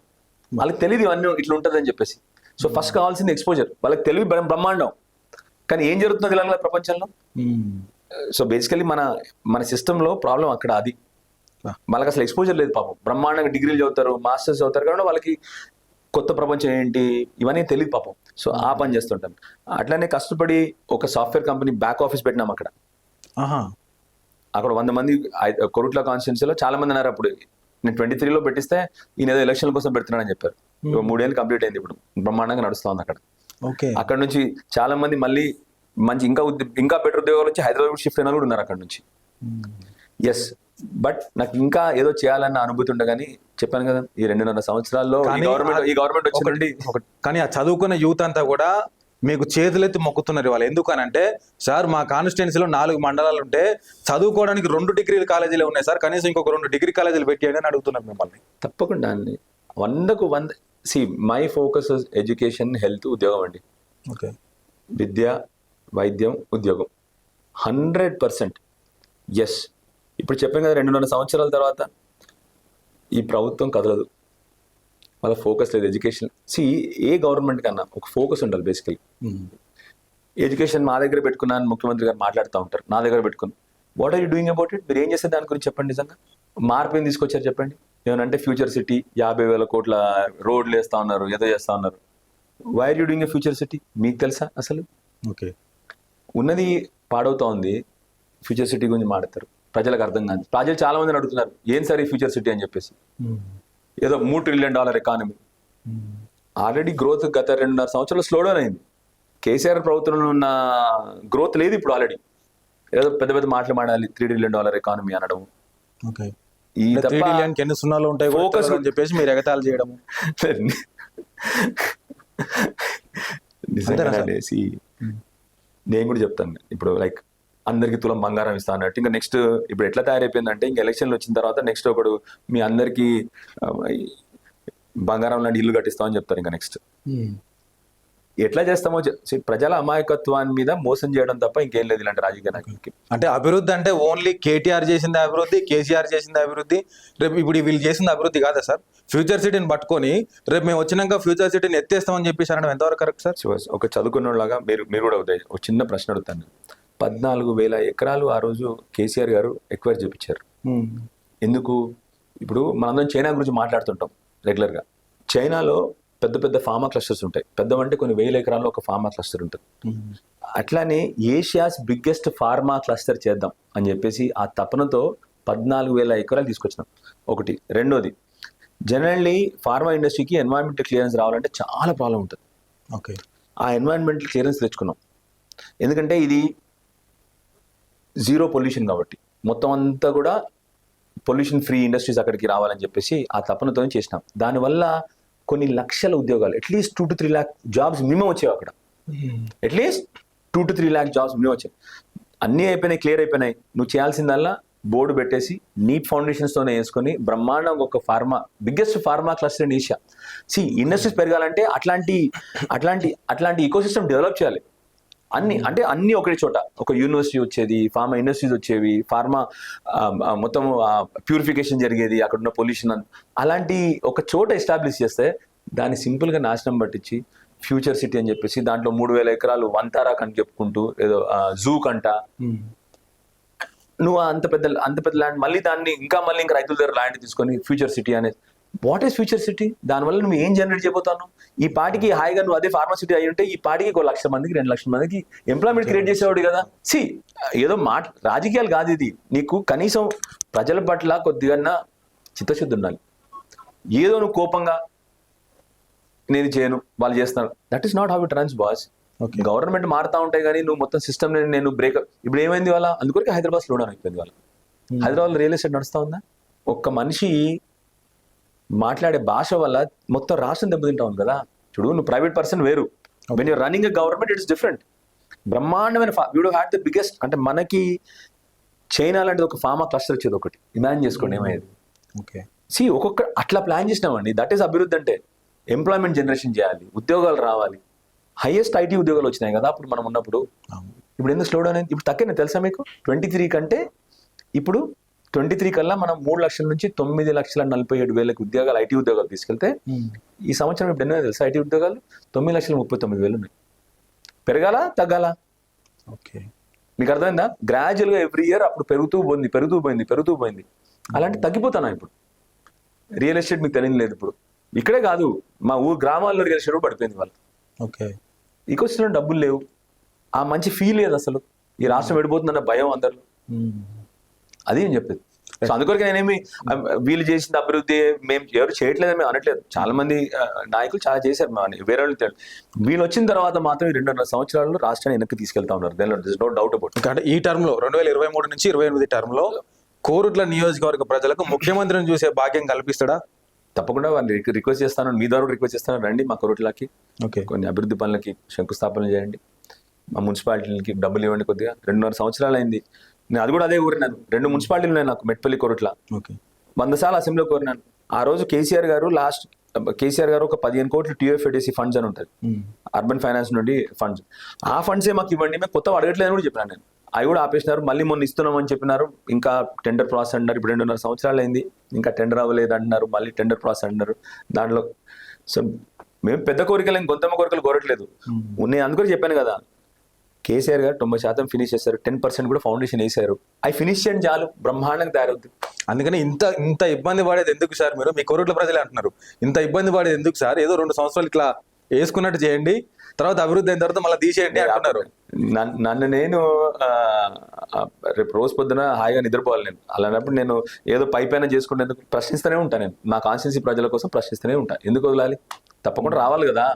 వాళ్ళకి తెలియదు ఇవన్నీ ఇట్లా ఉంటుంది అని చెప్పేసి. సో ఫస్ట్ కావాల్సింది ఎక్స్పోజర్. వాళ్ళకి తెలివి బ్రహ్మాండం, కానీ ఏం జరుగుతుంది ఇలా ప్రపంచంలో. సో బేసికలీ మన సిస్టమ్ లో ప్రాబ్లం అక్కడ అది. వాళ్ళకి అసలు ఎక్స్పోజర్ లేదు పాపం. బ్రహ్మాండంగా డిగ్రీలు చదువుతారు, మాస్టర్స్ చదువుతారు, కాబట్టి వాళ్ళకి కొత్త ప్రపంచం ఏంటి ఇవన్నీ తెలియదు పాపం. సో ఆ పని చేస్తుంటాను. అట్లానే కష్టపడి ఒక సాఫ్ట్వేర్ కంపెనీ బ్యాక్ ఆఫీస్ పెట్టినాం అక్కడ. అక్కడ 100 మంది కొరుట్ల కాన్స్టిట్యున్సీలో చాలా మంది అన్నారు. అప్పుడు నేను 23లో పెట్టిస్తే ఈయన ఏదో ఎలక్షన్ కోసం పెడుతున్నాడని చెప్పారు. 3 ఏళ్ళు కంప్లీట్ అయింది, ఇప్పుడు బ్రహ్మాండంగా నడుస్తా ఉంది అక్కడ. అక్కడ నుంచి చాలా మంది మళ్ళీ మంచి ఇంకా బెటర్ ఉద్యోగాలు వచ్చి హైదరాబాద్ షిఫ్ట్ అయిన కూడా ఉన్నారు అక్కడ నుంచి. ఎస్, బట్ నాకు ఇంకా ఏదో చేయాలన్న అనుభూతి ఉండే, కానీ చెప్పాను కదా ఈ 2.5 సంవత్సరాల్లో ఈ గవర్నమెంట్ వచ్చిందండి. కానీ ఆ చదువుకున్న యూత్ అంతా కూడా మీకు చేతులెత్తి మొక్కుతున్నారు వాళ్ళు. ఎందుకనంటే సార్ మా కాన్స్టిట్యున్సీలో 4 మండలాలు ఉంటే చదువుకోవడానికి 2 డిగ్రీ కాలేజీలు ఉన్నాయి సార్, కనీసం ఇంకొక 2 డిగ్రీ కాలేజీలు పెట్టేయండి అని అడుగుతున్నారు మిమ్మల్ని. తప్పకుండా అండి, 100కు 100. మై ఫోకస్ ఎడ్యుకేషన్, హెల్త్, ఉద్యోగం అండి. ఓకే, విద్య, వైద్యం, ఉద్యోగం 100%. ఎస్, ఇప్పుడు చెప్పాను కదా 2.5 సంవత్సరాల తర్వాత ఈ ప్రభుత్వం కదలదు, వాళ్ళ ఫోకస్ లేదు ఎడ్యుకేషన్. ఏ గవర్నమెంట్ కన్నా ఒక ఫోకస్ ఉండాలి బేసికలీ. ఎడ్యుకేషన్ మా దగ్గర పెట్టుకున్నాను, ముఖ్యమంత్రి గారు మాట్లాడుతూ ఉంటారు, నా దగ్గర పెట్టుకుని what are you doing about it, మీరు ఏం చేస్తారు దాని గురించి చెప్పండి. నిజంగా మార్పు ఏం తీసుకొచ్చారు చెప్పండి. ఏమనంటే ఫ్యూచర్ సిటీ 50,000 కోట్ల రోడ్లు వేస్తా ఉన్నారు, ఏదో చేస్తా ఉన్నారు. Why are you doing a future city, మీకు తెలుసా అసలు? ఓకే, ఉన్నది పాడవుతా ఉంది, ఫ్యూచర్ సిటీ గురించి మాట్లాడతారు, ప్రజలకు అర్థం కాదు. ప్రజలు చాలా మందిని అడుగుతున్నారు ఏం సార్ ఈ ఫ్యూచర్ సిటీ అని చెప్పేసి. ఏదో $3 ట్రిలియన్ ఎకానమీ, ఆల్రెడీ గ్రోత్ గత 2.5 సంవత్సరాలు స్లో డౌన్ అయింది. కేసీఆర్ ప్రభుత్వంలో ఉన్న గ్రోత్ లేదు ఇప్పుడు. ఆల్రెడీ ఏదో పెద్ద పెద్ద మాటలు మాడాలి, $3 ట్రిలియన్ ఎకానమీ అనడం. ఈ ఎన్ని సున్నాలు ఉంటాయి ఫోకస్ అని చెప్పేసి మీరు ఎగతాళి చేయడం నిజంగా అనేసి నేను కూడా చెప్తాను. ఇప్పుడు లైక్ అందరికి తులం బంగారం ఇస్తా అన్నట్టు, ఇంకా నెక్స్ట్ ఇప్పుడు ఎట్లా తయారైపోయిందంటే ఇంకా ఎలక్షన్లు వచ్చిన తర్వాత నెక్స్ట్ ఒకడు మీ అందరికి బంగారం లాంటి ఇల్లు కట్టిస్తామని చెప్తారు. ఇంకా నెక్స్ట్ ఎట్లా చేస్తామో ప్రజల అమాయకత్వాన్ని మీద మోసం చేయడం తప్ప ఇంకేం లేదు ఇలాంటి రాజకీయ నాయకులకి. అంటే అభివృద్ధి అంటే ఓన్లీ కేటీఆర్ చేసింది అభివృద్ధి, కేసీఆర్ చేసింది అభివృద్ధి, రేపు ఇప్పుడు వీళ్ళు చేసింది అభివృద్ధి కాదా సార్? ఫ్యూచర్ సిటీని పట్టుకొని రేపు మేము వచ్చినాక ఫ్యూచర్ సిటీని ఎత్తేస్తామని చెప్పేసి అనడం ఎంతవరకు కరెక్ట్ సార్? ఒక చదువుకున్నలాగా మీరు కూడా ఒక చిన్న ప్రశ్న అడుగుతాను. 14,000 ఎకరాలు ఆ రోజు కేసీఆర్ గారు ఎక్వైర్ చేయించారు. ఎందుకు? ఇప్పుడు మనందరం చైనా గురించి మాట్లాడుతుంటాం రెగ్యులర్గా. చైనాలో పెద్ద పెద్ద ఫార్మా క్లస్టర్స్ ఉంటాయి. పెద్దవంటే కొన్ని 1000 ఎకరాల్లో ఒక ఫార్మా క్లస్టర్ ఉంటుంది. అట్లానే ఏషియాస్ బిగ్గెస్ట్ ఫార్మా క్లస్టర్ చేద్దాం అని చెప్పేసి ఆ తపనతో 14,000 ఎకరాలు తీసుకొచ్చినాం. ఒకటి. రెండోది, జనరల్లీ ఫార్మా ఇండస్ట్రీకి ఎన్వైరన్మెంటల్ క్లియరెన్స్ రావాలంటే చాలా ప్రాబ్లం ఉంటుంది. ఓకే, ఆ ఎన్వైరన్మెంటల్ క్లియరెన్స్ తెచ్చుకున్నాం. ఎందుకంటే ఇది 0 పొల్యూషన్ కాబట్టి, మొత్తం అంతా కూడా పొల్యూషన్ ఫ్రీ ఇండస్ట్రీస్ అక్కడికి రావాలని చెప్పేసి ఆ తపనతో చేసినాం. దానివల్ల కొన్ని లక్షల ఉద్యోగాలు, at least 2 to 3 lakh jobs minimum వచ్చాయి అక్కడ. At least 2 to 3 lakh jobs minimum వచ్చాయి. అన్నీ అయిపోయినాయి, క్లియర్ అయిపోయినాయి. నువ్వు చేయాల్సిందల్లా బోర్డు పెట్టేసి నీట్ ఫౌండేషన్స్తోనే వేసుకొని బ్రహ్మాండంగా ఒక biggest pharma cluster in Asia. Industries పెరగాలంటే అట్లాంటి ఈకోసిస్టమ్ డెవలప్ చేయాలి. అన్ని ఒకటి చోట, ఒక యూనివర్సిటీ వచ్చేది, ఫార్మా ఇండస్ట్రీస్ వచ్చేవి, ఫార్మా మొత్తం ప్యూరిఫికేషన్ జరిగేది, అక్కడ ఉన్న పొల్యూషన్ అలాంటి ఒక చోట ఎస్టాబ్లిష్ చేస్తే దాన్ని సింపుల్గా నాశనం పట్టించి ఫ్యూచర్ సిటీ అని చెప్పేసి దాంట్లో 3,000 ఎకరాలు వంతారా అని చెప్పుకుంటూ ఏదో జూ కంట నువ్వు అంత పెద్ద ల్యాండ్ మళ్ళీ దాన్ని మళ్ళీ ఇంకా రైతుల దగ్గర ల్యాండ్ తీసుకొని ఫ్యూచర్ సిటీ అనేది వాట్ ఈస్ ఫ్యూచర్ సిటీ? దానివల్ల నువ్వు ఏం జనరేట్ చేయబోతాను? ఈ పాటికి హాయిగా నువ్వు అదే ఫార్మసిటీ అయి ఉంటే ఈ పాటికి 1 లక్ష మందికి 2 లక్షల మందికి ఎంప్లాయ్మెంట్ క్రియేట్ చేసేవాడు కదా. సి ఏదో రాజకీయాలు కాదు ఇది. నీకు కనీసం ప్రజల పట్ల కొద్దిగా చిత్తశుద్ధి ఉండాలి. ఏదో నువ్వు కోపంగా నేను చేయను వాళ్ళు చేస్తున్నారు, that is not how it runs boss. Government మారుతా ఉంటాయి కానీ నువ్వు మొత్తం సిస్టమ్ నేను బ్రేక్. ఇప్పుడు ఏమైంది వాళ్ళ అందుకొరకు హైదరాబాద్ స్లో డౌన్ అయిపోయింది వాళ్ళ. హైదరాబాద్ రియల్ ఎస్టేట్ నడుస్తా ఉందా? ఒక్క మనిషి మాట్లాడే భాష వల్ల మొత్తం రాష్ట్రం దెబ్బతింటా ఉంది కదా. చూడు నువ్వు ప్రైవేట్ పర్సన్ వేరు, when you're running a government it's different. బ్రహ్మాండమైన యూ హ్యాడ్ ద బిగ్గెస్ట్, అంటే మనకి చైనా లాంటిది ఒక ఫార్మా క్లస్టర్ వచ్చేది ఒకటి, ఇమాజిన్ చేసుకోండి ఏమయ్యేది. ఓకే సి ఒక్కొక్క అట్లా ప్లాన్ చేసినామండి. దట్ ఈస్ అభివృద్ధి అంటే. ఎంప్లాయ్మెంట్ జనరేషన్ చేయాలి, ఉద్యోగాలు రావాలి. హైయెస్ట్ ఐటీ ఉద్యోగాలు వచ్చినాయి కదా అప్పుడు మనం ఉన్నప్పుడు. ఇప్పుడు ఎందుకు స్లో డౌన్ అయింది? ఇప్పుడు తక్కువ తెలుసా మీకు? 23 కంటే ఇప్పుడు 23 కల్లా మనం 3 లక్షల నుంచి 9,47,000 ఉద్యోగాలు ఐటీ ఉద్యోగాలు తీసుకెళ్తే ఈ సంవత్సరం ఇప్పుడు ఎన్నో తెలుసా ఐటీ ఉద్యోగాలు? 9,39,000 ఉన్నాయి. పెరగాల తగ్గాల? ఓకే మీకు అర్థమైందా? గ్రాడ్యువల్ గా ఎవ్రీ ఇయర్ అప్పుడు పెరుగుతూ పోయింది. అలాంటి తగ్గిపోతాను ఇప్పుడు. రియల్ ఎస్టేట్ మీకు తెలియదు లేదు. ఇప్పుడు ఇక్కడే కాదు, మా గ్రామాల్లో రియల్ ఎస్టేట్ పడిపోయింది వాళ్ళు. ఓకే ఈకోసిస్టంలో డబ్బులు లేవు, ఆ మంచి ఫీల్ లేదు అసలు. ఈ రాష్ట్రం వెళ్ళిపోతుందన్న భయం అందరిలో. అది నేను చెప్పేది. సో అందుకొరకు నేనేమి వీళ్ళు చేసిన అభివృద్ధి మేము ఎవరు చేయట్లేదని మేము అనట్లేదు. చాలా మంది నాయకులు చాలా చేశారు, వేరే వాళ్ళు. వీళ్ళు వచ్చిన తర్వాత మాత్రం ఈ 2.5 సంవత్సరాల్లో రాష్ట్రాన్ని వెనక్కి తీసుకెళ్తా ఉన్నారు. This no doubt about. అంటే ఈ టర్మ్ లో 2023 నుంచి 28 టర్మ్ లో కోరుట్ల నియోజకవర్గ ప్రజలకు ముఖ్యమంత్రిని చూసే భాగ్యం కల్పిస్తాడా? తప్పకుండా వాళ్ళు రిక్వెస్ట్ చేస్తాను, మీ ద్వారా రిక్వెస్ట్ చేస్తాను, రండి మా కోరుట్లకి. ఓకే కొన్ని అభివృద్ధి పనులకి శంకుస్థాపన చేయండి, మా మున్సిపాలిటీలకి డబ్బులు ఇవ్వండి. కొద్దిగా 2.5 సంవత్సరాలు అయింది. నేను అది కూడా అదే కోరినాను. 2 మున్సిపాలిటీలు ఉన్నాయి నాకు, మెట్పల్లి, కోరుట్ల. ఓకే 100 సార్లు అసెంబ్లీలో కోరినాను. ఆ రోజు కేసీఆర్ గారు ఒక 15 కోట్లు TFADC ఫండ్స్ అని ఉంటుంది, అర్బన్ ఫైనాన్స్ నుండి ఫండ్స్. ఆ ఫండ్సే మాకు ఇవ్వండి, మేము కొత్త అడగట్లేదని కూడా చెప్పినాను నేను. అవి కూడా ఆపేసినారు. మళ్ళీ మొన్న ఇస్తున్నామని చెప్పినారు, ఇంకా టెండర్ ప్రాసెస్ అంటున్నారు. ఇప్పుడు 2.5 సంవత్సరాలు అయింది, ఇంకా టెండర్ అవ్వలేదు అంటున్నారు, మళ్ళీ టెండర్ ప్రాసెస్ అంటున్నారు. దాంట్లో సో మేము పెద్ద కోరికలు గొంతమ్మ కోరికలు కోరట్లేదు. నేను అందుకని చెప్పాను కదా, కేసీఆర్ గారు 90% ఫినిష్ చేశారు, 10% కూడా ఫౌండేషన్ వేశారు. అవి ఫినిష్ చేయండి చాలు, బ్రహ్మాండంగా తయారవుతుంది. అందుకని ఇంత ఇబ్బంది పడేది ఎందుకు సార్? మీరు మీ కోరుట్ల ప్రజలే అంటున్నారు, ఇంత ఇబ్బంది పడేది ఎందుకు సార్? ఏదో 2 సంవత్సరాలు ఇట్లా వేసుకున్నట్టు చేయండి, తర్వాత అభివృద్ధి అయిన తర్వాత మళ్ళీ తీసేయండి అంటున్నారు. నన్ను నేను రేపు రోజు పొద్దున హాయిగా నిద్రపోవాలి. నేను అలాంటప్పుడు నేను ఏదో పైపైన చేసుకునేందుకు ప్రశ్నిస్తూనే ఉంటాను. నేను మా కాన్స్టిట్యున్సీ ప్రజల కోసం ప్రశ్నిస్తూనే ఉంటాను. ఎందుకు వదలాలి? తప్పకుండా రావాలి కదా.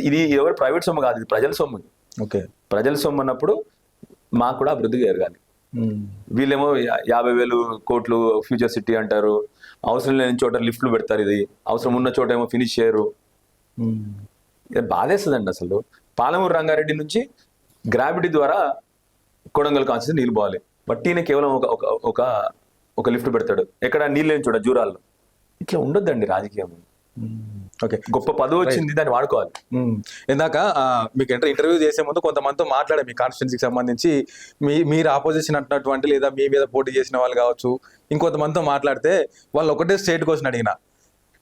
ఇది ఎవరు ప్రైవేట్ సొమ్ము కాదు, ఇది ప్రజల సొమ్ము. ఓకే ప్రజల సొమ్ము అన్నప్పుడు మాకు కూడా అభివృద్ధి జరగాలి. వీళ్ళేమో 50,000 కోట్లు ఫ్యూచర్ సిటీ అంటారు, అవసరం లేని చోట లిఫ్ట్లు పెడతారు, ఇది అవసరం ఉన్న చోట ఏమో ఫినిష్ చేయరు. బాధేస్తుందండి అసలు. పాలమూరు రంగారెడ్డి నుంచి గ్రావిటీ ద్వారా కొడంగల్ కాన్స్టిట్యూన్సీ నీళ్ళు పోవాలి, బట్ ఈయన కేవలం ఒక లిఫ్ట్ పెడతాడు. ఎక్కడ నీళ్ళు లేని చోట జూరాల్లో. ఇట్లా ఉండొద్దండి రాజకీయం. ఓకే గొప్ప పదవి వచ్చింది, దాన్ని వాడుకోవాలి. ఇందాక మీకు ఇంటర్వ్యూ చేసే ముందు కొంతమందితో మాట్లాడే మీ కాన్స్టిట్యున్సీకి సంబంధించి మీరు ఆపోజిషన్ అంటున్నటువంటి లేదా మీ మీద పోటీ చేసిన వాళ్ళు కావచ్చు, ఇంకొంతమందితో మాట్లాడితే వాళ్ళు ఒకటే స్టేట్ క్వశ్చన్ అడిగిన,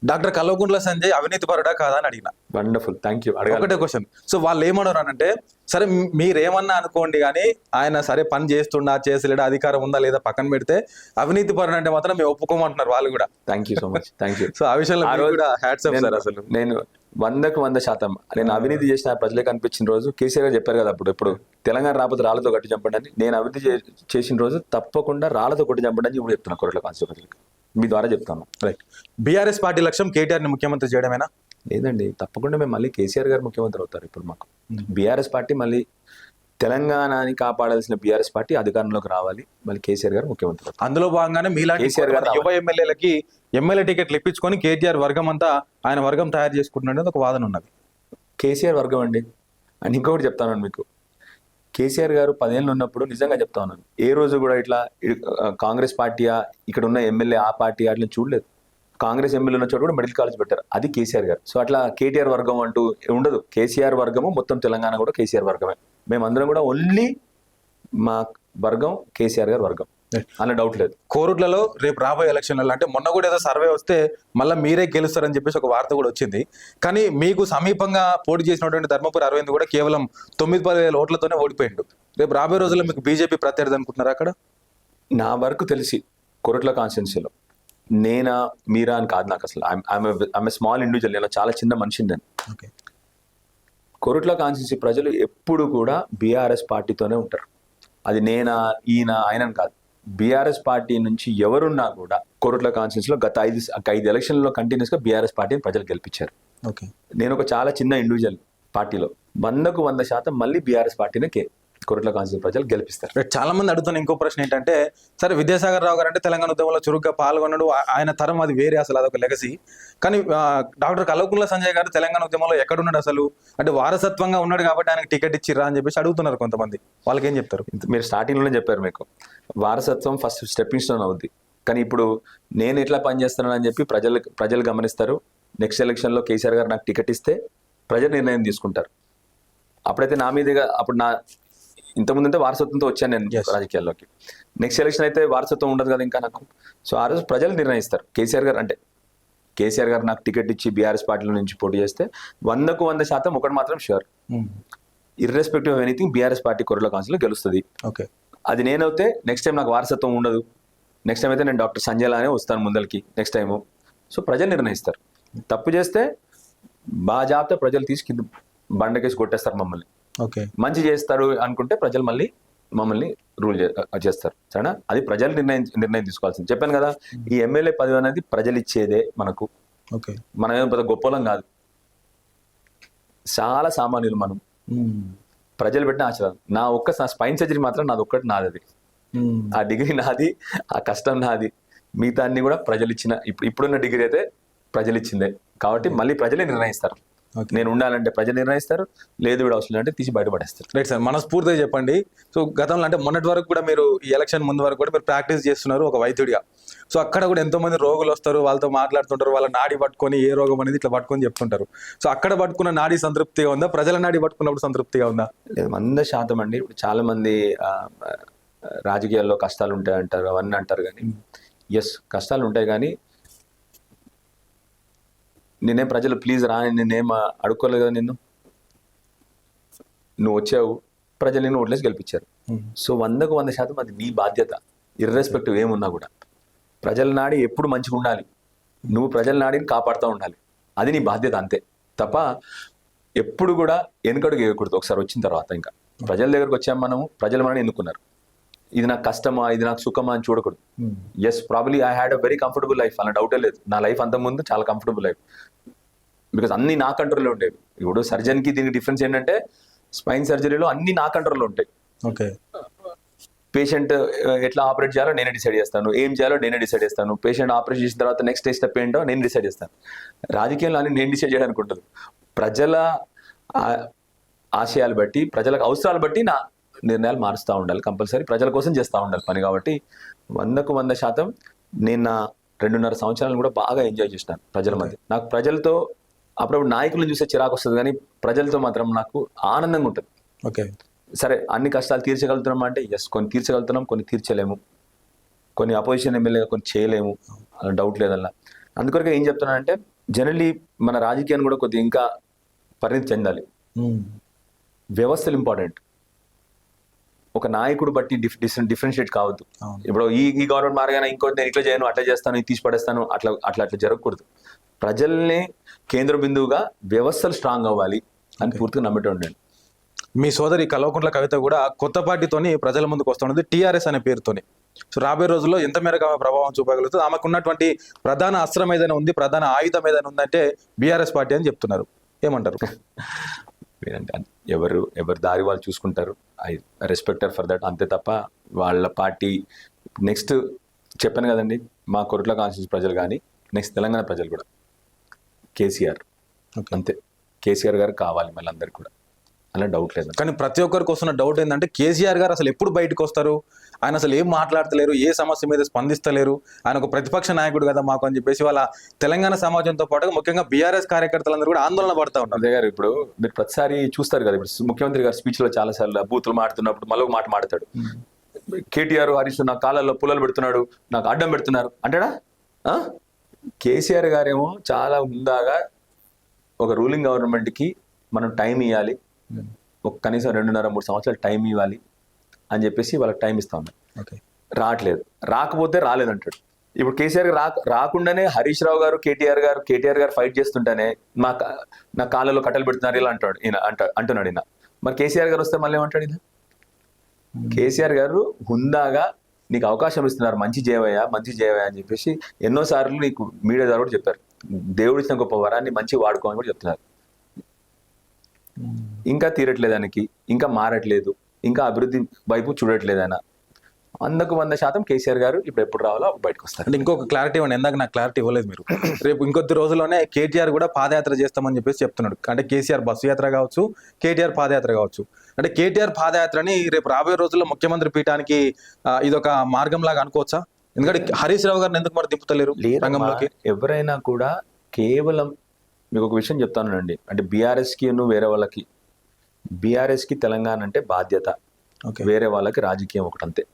డాక్టర్ కల్వకుంట్ల సంజయ్ అవినీతి పరుడా కాదా అని అడిగిన. Wonderful, thank you. ఒకటే క్వశ్చన్. సో వాళ్ళు ఏమన్నారు అంటే, సరే మీరేమన్నా అనుకోండి కానీ ఆయన సరే పని చేస్తుండా చేసలేడా, అధికారం ఉందా లేదా పక్కన పెడితే, అవినీతి పరుడు అంటే మాత్రం మేము ఒప్పుకోమంటున్నారు వాళ్ళు కూడా. Thank you so much, thank you. So ఆ విషయంలో కూడా హ్యాట్స్ ఆఫ్ సార్. అసలు నేను 100% నేను అవినీతి చేసిన ప్రజలకు అనిపించిన రోజు కేసీఆర్ గారు చెప్పారు కదా అప్పుడు తెలంగాణ రాకపోతే రాళ్లతో కొట్టి చంపండి అని. నేను అభివృద్ధి చేసిన రోజు తప్పకుండా రాళ్లతో కొట్టి చంపండి అని ఇప్పుడు చెప్తున్నా కోరుట్ల కాన్స్టిట్యూన్సీకి, మీ ద్వారా చెప్తాను. రైట్. బీఆర్ఎస్ పార్టీ లక్ష్యం కేటీఆర్ని ముఖ్యమంత్రి చేయడమేనా? లేదండి, తప్పకుండా మేము మళ్ళీ కేసీఆర్ గారు ముఖ్యమంత్రి అవుతారు. ఇప్పుడు మాకు బీఆర్ఎస్ పార్టీ మళ్ళీ తెలంగాణని కాపాడాల్సిన బీఆర్ఎస్ పార్టీ అధికారంలోకి రావాలి, మళ్ళీ కేసీఆర్ గారు ముఖ్యమంత్రి అవుతారు. అందులో భాగంగానే మీలాంటి యువ ఎమ్మెల్యేలకి ఎమ్మెల్యే టికెట్లు ఇప్పించుకొని కేటీఆర్ వర్గం అంతా ఆయన వర్గం తయారు చేసుకుంటున్నది ఒక వాదన ఉన్నది. కేసీఆర్ వర్గం అండి. అండ్ ఇంకొకటి చెప్తాను మీకు, కేసీఆర్ గారు 10 ఏళ్ళు ఉన్నప్పుడు నిజంగా చెప్తా ఉన్నాను, ఏ రోజు కూడా ఇట్లా కాంగ్రెస్ పార్టీయా ఇక్కడ ఉన్న ఎమ్మెల్యే ఆ పార్టీ అట్లా చూడలేదు. కాంగ్రెస్ ఎమ్మెల్యే ఉన్న చోట కూడా మెడికల్ కాలేజ్ పెట్టారు, అది కేసీఆర్ గారు. సో అట్లా కేటీఆర్ వర్గం అంటూ ఉండదు. కేసీఆర్ వర్గము మొత్తం తెలంగాణ కూడా కేసీఆర్ వర్గమే. మేమందరం కూడా ఓన్లీ మా వర్గం కేసీఆర్ గారు వర్గం అన్న డౌట్ లేదు. కోరుట్లలో రేపు రాబోయే ఎలక్షన్లలో అంటే మొన్న కూడా ఏదో సర్వే వస్తే మళ్ళీ మీరే గెలుస్తారని చెప్పేసి ఒక వార్త కూడా వచ్చింది. కానీ మీకు సమీపంగా పోటీ చేసినటువంటి ధర్మపురి అరవింద్ కూడా కేవలం 9-10 వేల ఓట్లతోనే ఓడిపోయిండు. రేపు రాబోయే రోజుల్లో మీకు బీజేపీ ప్రత్యర్థి అనుకుంటున్నారా అక్కడ? నా వరకు తెలిసి కొరట్ల కాన్స్టిట్యున్సీలో నేనా మీరా అని కాదు, నాకు అసలు ఐఎమ్ స్మాల్ ఇండివిజువల్, నేను చాలా చిన్న మనిషిని నేను. ఓకే. కొరట్ల కాన్స్టిట్యున్సీ ప్రజలు ఎప్పుడు కూడా బీఆర్ఎస్ పార్టీతోనే ఉంటారు. అది నేనా ఈయన ఆయన కాదు, బీఆర్ఎస్ పార్టీ నుంచి ఎవరున్నా కూడా కొరట్ల కాన్స్టిట్యున్సీలో గత 5 ఎలక్షన్లలో కంటిన్యూస్గా బీఆర్ఎస్ పార్టీని ప్రజలు గెలిపించారు. ఓకే. నేను ఒక చాలా చిన్న ఇండివిజువల్ పార్టీలో 100% మళ్ళీ బీఆర్ఎస్ పార్టీనే కొరట్ల కాన్స్టిట్యున్సీ ప్రజలు గెలిపిస్తారు. చాలా మంది అడుగుతున్న ఇంకో ప్రశ్న ఏంటంటే, సరే విద్యాసాగర్ రావు గారు అంటే తెలంగాణ ఉద్యమంలో చురుగ్గా పాల్గొన్నాడు, ఆయన తరం అది వేరే, అసలు అదొక లెగసీ. కానీ డాక్టర్ కల్వకుంట్ల సంజయ్ గారు తెలంగాణ ఉద్యమంలో ఎక్కడున్నాడు అసలు, అంటే వారసత్వంగా ఉన్నాడు కాబట్టి ఆయనకు టికెట్ ఇచ్చిర్రా అని చెప్పేసి అడుగుతున్నారు కొంతమంది. వాళ్ళకి ఏం చెప్తారు? మీరు స్టార్టింగ్లోనే చెప్పారు, మీకు వారసత్వం ఫస్ట్ స్టెప్పింగ్ స్టోన్ అవుద్ది. కానీ ఇప్పుడు నేను ఎట్లా పనిచేస్తున్నాను అని చెప్పి ప్రజలు గమనిస్తారు. నెక్స్ట్ ఎలక్షన్లో కేసీఆర్ గారు నాకు టికెట్ ఇస్తే ప్రజలు నిర్ణయం తీసుకుంటారు. అప్పుడైతే నా మీదుగా, అప్పుడు నా ఇంతకుముందు అంటే వారసత్వంతో వచ్చాను నేను రాజకీయాల్లోకి. నెక్స్ట్ ఎలక్షన్ అయితే వారసత్వం ఉండదు కదా ఇంకా నాకు. సో ఆ రోజు ప్రజలు నిర్ణయిస్తారు. కేసీఆర్ గారు నాకు టికెట్ ఇచ్చి బీఆర్ఎస్ పార్టీలో నుంచి పోటీ చేస్తే 100% ఒకటి మాత్రం sure, irrespective of anything BRS party Koratla కౌన్సిల్లో గెలుస్తుంది. ఓకే. అది నేనైతే నెక్స్ట్ టైం నాకు వారసత్వం ఉండదు. నెక్స్ట్ టైం అయితే నేను డాక్టర్ సంజయ్ లానే వస్తాను ముందరికి నెక్స్ట్ టైము. సో ప్రజలు నిర్ణయిస్తారు. తప్పు చేస్తే బాజాబ్తా ప్రజలు తీసుకు బండకేసి కొట్టేస్తారు మమ్మల్ని. ఓకే. మంచి చేస్తారు అనుకుంటే ప్రజలు మళ్ళీ మమ్మల్ని రూల్ చేస్తారు. సరేనా? అది ప్రజలు నిర్ణయం తీసుకోవాల్సింది. చెప్పాను కదా, ఈ ఎమ్మెల్యే పదవి అనేది ప్రజలు ఇచ్చేదే మనకు. ఓకే. మనం ఏం పెద్ద గొప్పలం కాదు, చాలా సామాన్యులు మనం. ప్రజలు పెట్టిన ఆశీర్వాదం. నా స్పైన్ సర్జరీ మాత్రం నాది. అది ఆ డిగ్రీ నాది, ఆ కష్టం నాది. మిగతా అన్ని కూడా ప్రజలు ఇచ్చిన, ఇప్పుడున్న డిగ్రీ అయితే ప్రజలు ఇచ్చిందే కాబట్టి మళ్ళీ ప్రజలే నిర్ణయిస్తారు. నేను ఉండాలంటే ప్రజలు నిర్ణయిస్తారు, లేదు వీడు అవసరం అంటే తీసి బయటపడేస్తారు. రైట్ సార్, మనస్ఫూర్తిగా చెప్పండి. సో గతంలో అంటే మొన్నటి వరకు కూడా మీరు ఈ ఎలక్షన్ ముందు వరకు కూడా మీరు ప్రాక్టీస్ చేస్తున్నారు ఒక వైద్యుడిగా. సో అక్కడ కూడా ఎంతో మంది రోగులు వస్తారు, వాళ్ళతో మాట్లాడుతుంటారు, వాళ్ళ నాడి పట్టుకొని ఏ రోగం అనేది ఇట్లా పట్టుకొని చెప్తుంటారు. సో అక్కడ పట్టుకున్న నాడి సంతృప్తిగా ఉందా, ప్రజల నాడి పట్టుకున్నప్పుడు సంతృప్తిగా ఉందా? 100% అండి. ఇప్పుడు చాలా మంది రాజకీయాల్లో కష్టాలు ఉంటాయి అంటారు, అవన్నీ అంటారు. కానీ ఎస్, కష్టాలు ఉంటాయి. కానీ నేనేం ప్రజలు ప్లీజ్ రా, నేనేం అడుక్కోలేదు కదా నిన్ను. నువ్వు వచ్చావు, ప్రజలు నిన్ను ఓట్లేసి గెలిపించారు. సో 100% అది నీ బాధ్యత, ఇర్రెస్పెక్టివ్ ఏమున్నా కూడా. ప్రజల నాడి ఎప్పుడు మంచిగా ఉండాలి, నువ్వు ప్రజల నాడిని కాపాడుతూ ఉండాలి, అది నీ బాధ్యత అంతే. తప్ప ఎప్పుడు కూడా వెనుకడుగు వేయకూడదు. ఒకసారి వచ్చిన తర్వాత ఇంకా ప్రజల దగ్గరకు వచ్చాము మనము, ప్రజలు మనని ఎన్నుకున్నారు. ఇది నాకు కష్టమా, ఇది నాకు సుఖమా అని చూడకూడదు. Yes, probably I had a very comfortable life, అలా డౌటే లేదు. నా లైఫ్ అంతకుముందు చాలా కంఫర్టబుల్ లైఫ్, బికాస్ అన్ని నా కంట్రోల్లో ఉండేవి. ఇప్పుడు సర్జన్కి దీనికి డిఫరెన్స్ ఏంటంటే, స్పైన్ సర్జరీలో అన్ని నా కంట్రోల్లో ఉంటాయి. ఓకే. పేషెంట్ ఎట్లా ఆపరేట్ చేయాలో నేనే డిసైడ్ చేస్తాను, ఏం చేయాలో నేనే డిసైడ్ చేస్తాను. పేషెంట్ ఆపరేట్ చేసిన తర్వాత నెక్స్ట్ స్టెప్ ఏంటో నేను డిసైడ్ చేస్తాను. రాజకీయాల్లో అన్ని నేను డిసైడ్ చేయడానికి ఉంటుంది. ప్రజల ఆశయాలు బట్టి, ప్రజలకు అవసరాలు బట్టి నా నిర్ణయాలు మారుస్తూ ఉండాలి. కంపల్సరీ ప్రజల కోసం చేస్తూ ఉండాలి పని. కాబట్టి 100% నేను నా 2.5 సంవత్సరాలు కూడా బాగా ఎంజాయ్ చేసినాను ప్రజల మధ్య. నాకు ప్రజలతో అప్పుడప్పుడు నాయకులను చూసే చిరాకు వస్తుంది, కానీ ప్రజలతో మాత్రం నాకు ఆనందంగా ఉంటుంది. ఓకే. సరే, అన్ని కష్టాలు తీర్చగలుగుతున్నాం అంటే ఎస్, కొన్ని తీర్చగలుగుతున్నాం, కొన్ని తీర్చలేము. కొన్ని అపోజిషన్ ఎమ్మెల్యేగా కొన్ని చేయలేము, అలా డౌట్ లేదల్లా. అందుకొరకే ఏం చెప్తున్నానంటే, జనరల్లీ మన రాజకీయాన్ని కూడా కొద్దిగా ఇంకా పరిణితి చెందాలి. వ్యవస్థలు ఇంపార్టెంట్. ఒక నాయకుడు బట్టి డిఫరెన్షియేట్ కావద్దు. ఇప్పుడు ఈ గవర్నమెంట్ మారగానే ఇంకోటి నేను ఇట్లా చేయను, అట్లా చేస్తాను, ఇది తీసి పడేస్తాను, అట్లా జరగకూడదు. ప్రజల్ని కేంద్ర బిందువుగా వ్యవస్థలు స్ట్రాంగ్ అవ్వాలి అని పూర్తిగా నమ్మటం ఉండండి. మీ సోదరి కల్వకుంట్ల కవిత కూడా కొత్త పార్టీతోని ప్రజల ముందుకు వస్తున్నది, టీఆర్ఎస్ అనే పేరుతోని. సో రాబోయే రోజుల్లో ఎంత మేరకు ఆమె ప్రభావం చూపగలుగుతుంది, ఆమెకు ఉన్నటువంటి ప్రధాన అస్త్రం ఏదైనా ఉంది, ప్రధాన ఆయుధం ఏదైనా ఉందంటే బీఆర్ఎస్ పార్టీ అని చెప్తున్నారు. ఏమంటారు? ఎవరు దారి వాళ్ళు చూసుకుంటారు. ఐ రెస్పెక్టర్ ఫర్ దట్, అంతే తప్ప వాళ్ళ పార్టీ. నెక్స్ట్ చెప్పాను కదండి, మా కొరట్ల కాన్స్టిట్యూన్సీ ప్రజలు కానీ నెక్స్ట్ తెలంగాణ ప్రజలు కూడా కేసీఆర్, అంతే. కేసీఆర్ గారు కావాలి మళ్ళీ అందరికి కూడా, అలా డౌట్ లేదు. కానీ ప్రతి ఒక్కరికి వస్తున్న డౌట్ ఏంటంటే, కేసీఆర్ గారు అసలు ఎప్పుడు బయటకు వస్తారు, ఆయన అసలు ఏం మాట్లాడతలేరు, ఏ సమస్య మీద స్పందిస్తలేరు, ఆయన ఒక ప్రతిపక్ష నాయకుడు కదా మాకు అని చెప్పేసి వాళ్ళ తెలంగాణ సమాజంతో పాటుగా ముఖ్యంగా బీఆర్ఎస్ కార్యకర్తలందరూ కూడా ఆందోళన పడతా ఉంటారు. అదే గారు, ఇప్పుడు మీరు ప్రతిసారి చూస్తారు కదా, ఇప్పుడు ముఖ్యమంత్రి గారు స్పీచ్ లో చాలా సార్లు బూతులు మాడుతున్నప్పుడు మళ్ళీ ఒక మాట మాడతాడు. కేటీఆర్ హరీష్ నా కాళ్ళల్లో పుల్లలు పెడుతున్నాడు, నాకు అడ్డం పెడుతున్నారు అంటాడా? కేసీఆర్ గారేమో చాలా హుందాగా ఒక రూలింగ్ గవర్నమెంట్కి మనం టైం ఇవ్వాలి, ఒక కనీసం 2.5-3 సంవత్సరాలు టైం ఇవ్వాలి అని చెప్పేసి వాళ్ళకి టైం ఇస్తా ఉన్నారు. రావట్లేదు, రాకపోతే రాలేదంటాడు. ఇప్పుడు కేసీఆర్ గారు రాకుండానే హరీష్ రావు గారు కేటీఆర్ గారు ఫైట్ చేస్తుంటేనే నా కాళ్ళలో కట్టలు పెడుతున్నారు ఇలా అంటాడు ఈయన అంటున్నాడు ఈయన. మరి కేసీఆర్ గారు వస్తే మళ్ళీ ఏమంటాడు ఈయన? కేసీఆర్ గారు హుందాగా నీకు అవకాశం ఇస్తున్నారు, మంచి చేయవయ్యా అని చెప్పేసి ఎన్నోసార్లు నీకు మీడియా ద్వారా కూడా చెప్పారు. దేవుడు ఇచ్చిన గొప్ప వరాన్ని మంచి వాడుకోమని కూడా చెప్తున్నారు. ఇంకా తీరట్లేదు ఆయనకి, ఇంకా మారట్లేదు, ఇంకా అభివృద్ధి వైపు చూడట్లేదు ఆయన. 100% కేసీఆర్ గారు ఇప్పుడు ఎప్పుడు రావాలో అప్పుడు బయటకు వస్తారు. అంటే ఇంకొక క్లారిటీ ఇవ్వండి, ఇందాక నాకు క్లారిటీ ఇవ్వలేదు మీరు. రేపు ఇంకొద్ది రోజుల్లోనే కేటీఆర్ కూడా పాదయాత్ర చేస్తామని చెప్పేసి చెప్తున్నాడు. అంటే కేసీఆర్ బస్సు యాత్ర కావచ్చు, కేటీఆర్ పాదయాత్ర కావచ్చు. అంటే కేటీఆర్ పాదయాత్రని రేపు రాబోయే రోజుల్లో ముఖ్యమంత్రి పీఠానికి ఇదొక మార్గం లాగా అనుకోవచ్చా? ఎందుకంటే హరీష్ రావు గారిని ఎందుకు మరి దింపుతలేరు రంగంలోకి? ఎవరైనా కూడా కేవలం మీకు ఒక విషయం చెప్తానండి, అంటే బీఆర్ఎస్కి వేరే వాళ్ళకి, బీఆర్ఎస్కి తెలంగాణ అంటే బాధ్యత, వేరే వాళ్ళకి రాజకీయం ఒకటి అంతే.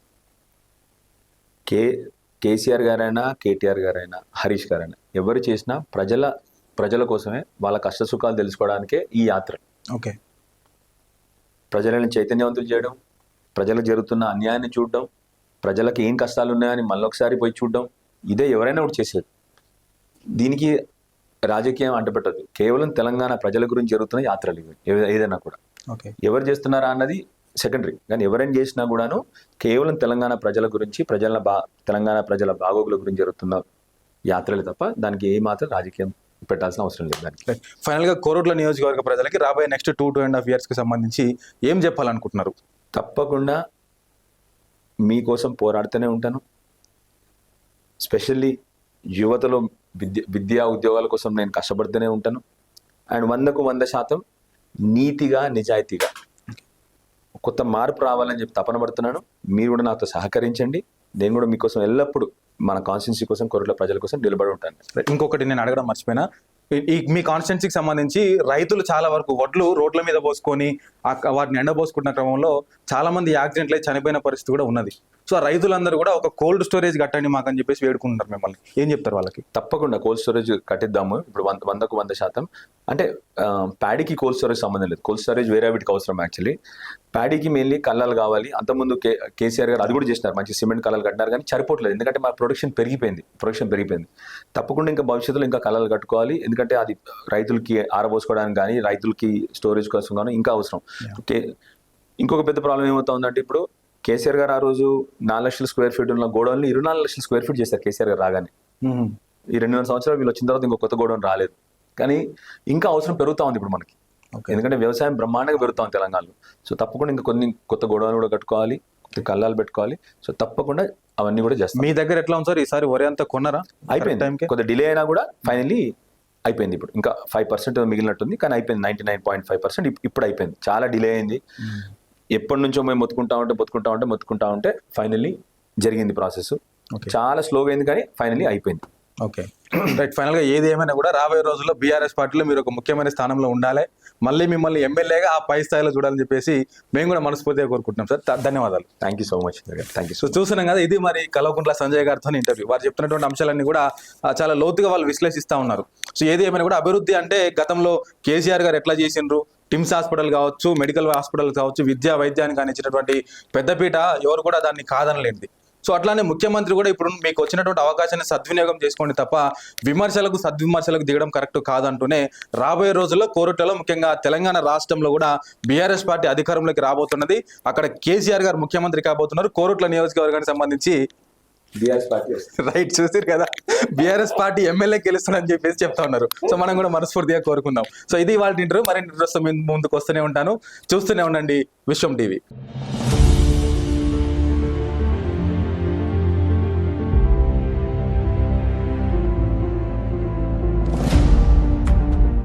కేసీఆర్ గారైనా కేటీఆర్ గారైనా హరీష్ గారైనా ఎవరు చేసినా ప్రజల కోసమే, వాళ్ళ కష్ట సుఖాలు తెలుసుకోవడానికే ఈ యాత్ర. ఓకే, ప్రజలను చైతన్యవంతులు చేయడం, ప్రజలకు జరుగుతున్న అన్యాయాన్ని చూడడం, ప్రజలకు ఏం కష్టాలు ఉన్నాయని మళ్ళొకసారి పోయి చూడడం, ఇదే ఎవరైనా కూడా చేసేది. దీనికి రాజకీయం అంటపెట్టదు. కేవలం తెలంగాణ ప్రజల గురించి జరుగుతున్న యాత్రలు ఇవి ఏదైనా కూడా. ఎవరు చేస్తున్నారా అన్నది సెకండరీ, కానీ ఎవరైనా చేసినా కూడాను కేవలం తెలంగాణ ప్రజల గురించి, తెలంగాణ ప్రజల బాగోగుల గురించి జరుగుతున్న యాత్రలు తప్ప దానికి ఏ మాత్రం రాజకీయం పెట్టాల్సిన అవసరం లేదు. దానికి ఫైనల్ గా కోరుట్ల నియోజకవర్గ ప్రజలకి రాబోయే నెక్స్ట్ 2.5 years కి సంబంధించి ఏం చెప్పాలనుకుంటున్నారు? తప్పకుండా మీకోసం పోరాడుతూనే ఉంటాను. స్పెషల్లీ యువతలో విద్యా ఉద్యోగాల కోసం నేను కష్టపడుతూనే ఉంటాను. అండ్ 100% నీతిగా నిజాయితీగా కొత్త మార్పు రావాలని చెప్పి తపన పడుతున్నాను. మీరు కూడా నాతో సహకరించండి. నేను కూడా మీకోసం ఎల్లప్పుడూ మన కాన్స్టిట్యున్సీ కోసం, కోరుట్ల ప్రజల కోసం నిలబడి ఉంటాను. ఇంకొకటి నేను అడగడం మర్చిపోయినా, మీ కాన్స్టిట్యున్సీకి సంబంధించి రైతులు చాలా వరకు వడ్లు రోడ్ల మీద పోసుకొని వాటిని ఎండబోసుకుంటున్న క్రమంలో చాలా మంది యాక్సిడెంట్లు అయి చనిపోయిన పరిస్థితి కూడా ఉన్నది. సో ఆ రైతులందరూ కూడా ఒక కోల్డ్ స్టోరేజ్ కట్టండి మాకని చెప్పేసి వేడుకుంటున్నారు మిమ్మల్ని. ఏం చెప్తారు వాళ్ళకి? తప్పకుండా కోల్డ్ స్టోరేజ్ కట్టిద్దాము. ఇప్పుడు 100% అంటే ప్యాడీకి కోల్డ్ స్టోరేజ్ సంబంధం లేదు. కోల్డ్ స్టోరేజ్ వేరే వీటికి అవసరం. యాక్చువల్లీ ప్యాడీకి మెయిన్లీ కళ్ళాలు కావాలి. అంతకుముందు కేసీఆర్ గారు అది కూడా చేసినారు, మంచి సిమెంట్ కళ్ళాలు కట్టినారు, కానీ సరిపోవట్లేదు. ఎందుకంటే మా ప్రొడక్షన్ పెరిగిపోయింది. తప్పకుండా ఇంకా భవిష్యత్తులో ఇంకా కళ్ళాలు కట్టుకోవాలి. ఎందుకంటే అది రైతులకి ఆరబోసుకోవడానికి కానీ, రైతులకి స్టోరేజ్ కోసం కానీ ఇంకా అవసరం. ఇంకొక పెద్ద ప్రాబ్లం ఏమవుతా ఉందంటే, ఇప్పుడు కేసీఆర్ గారు ఆ రోజు 4 లక్షల స్క్వేర్ ఫీట్ ఉన్న గోడౌన్ 24 లక్షల స్క్వేర్ ఫీట్ చేశారు కేసీఆర్ గారు రాగానే. ఈ 2 సంవత్సరాలు వీళ్ళు వచ్చిన తర్వాత ఇంకో కొత్త గోడౌన్ రాలేదు. కానీ ఇంకా అవసరం పెరుగుతా ఉంది ఇప్పుడు మనకి. ఎందుకంటే వ్యవసాయం బ్రహ్మాండంగా పెరుగుతా ఉంది తెలంగాణలో. సో తప్పకుండా ఇంకా కొన్ని కొత్త గోడౌన్ కూడా కట్టుకోవాలి, కళ్ళాలు పెట్టుకోవాలి. సో తప్పకుండా అవన్నీ కూడా చేస్తాం. మీ దగ్గర ఎట్లా ఉంది సార్? ఈసారి వరి అంతా కొన్నారా? అయిపోయింది. కొంత డిలే అయినా కూడా ఫైనల్లీ అయిపోయింది. ఇప్పుడు ఇంకా 5% మిగిలినట్టుంది, కానీ అయిపోయింది. 99.5% ఇప్పుడు అయిపోయింది. చాలా డిలే అయింది. ఎప్పటి నుంచో మేము మొత్తుకుంటా ఉంటే ఫైనల్లీ జరిగింది ప్రాసెస్. చాలా స్లోగా అయింది, కానీ ఫైనల్లీ అయిపోయింది. Okay, right. ఫైనల్ గా ఏది ఏమైనా కూడా రాబోయే రోజుల్లో బీఆర్ఎస్ పార్టీలో మీరు ఒక ముఖ్యమైన స్థానంలో ఉండాలి, మళ్ళీ మిమ్మల్ని ఎమ్మెల్యేగా ఆ పై స్థాయిలో చూడాలని చెప్పేసి మేము కూడా మనస్ఫూర్తిగా కోరుకుంటున్నాం సార్. ధన్యవాదాలు. Thank you so much. Thank you. So చూస్తున్నాం కదా, ఇది మరి కల్వకుంట్ల సంజయ్ గారితో ఇంటర్వ్యూ. వారు చెప్తున్నటువంటి అంశాలన్నీ కూడా చాలా లోతుగా వాళ్ళు విశ్లేషిస్తూ ఉన్నారు. సో ఏది ఏమైనా కూడా అభివృద్ధి అంటే గతంలో కేసీఆర్ గారు ఎట్లా చేసిండ్రు, టిమ్స్ హాస్పిటల్ కావచ్చు, మెడికల్ హాస్పిటల్ కావచ్చు, విద్యా వైద్యానికి అందించినటువంటి పెద్దపీట ఎవరు కూడా దాన్ని కాదనలేనిది. సో అట్లానే ముఖ్యమంత్రి కూడా ఇప్పుడు మీకు వచ్చినటువంటి అవకాశాన్ని సద్వినియోగం చేసుకోండి తప్ప సద్విమర్శలకు దిగడం కరెక్ట్ కాదంటూనే రాబోయే రోజుల్లో కోరుట్లలో, ముఖ్యంగా తెలంగాణ రాష్ట్రంలో కూడా బీఆర్ఎస్ పార్టీ అధికారంలోకి రాబోతున్నది. అక్కడ కేసీఆర్ గారు ముఖ్యమంత్రి కాబోతున్నారు. కోరుట్ల నియోజకవర్గానికి సంబంధించి బీఆర్ఎస్ పార్టీ రైట్ చూసారు కదా, బీఆర్ఎస్ పార్టీ ఎమ్మెల్యే గెలుస్తుందని చెప్పేసి చెప్తా ఉన్నారు. సో మనం కూడా మనస్ఫూర్తిగా కోరుకుందాం. సో ఇది వాళ్ళ ఇంటర్వ్యూ. మరిన్ని ఇంటర్వ్యూస్ ముందుకు వస్తూనే ఉంటాను. చూస్తూనే ఉండండి విశ్వం టీవీ.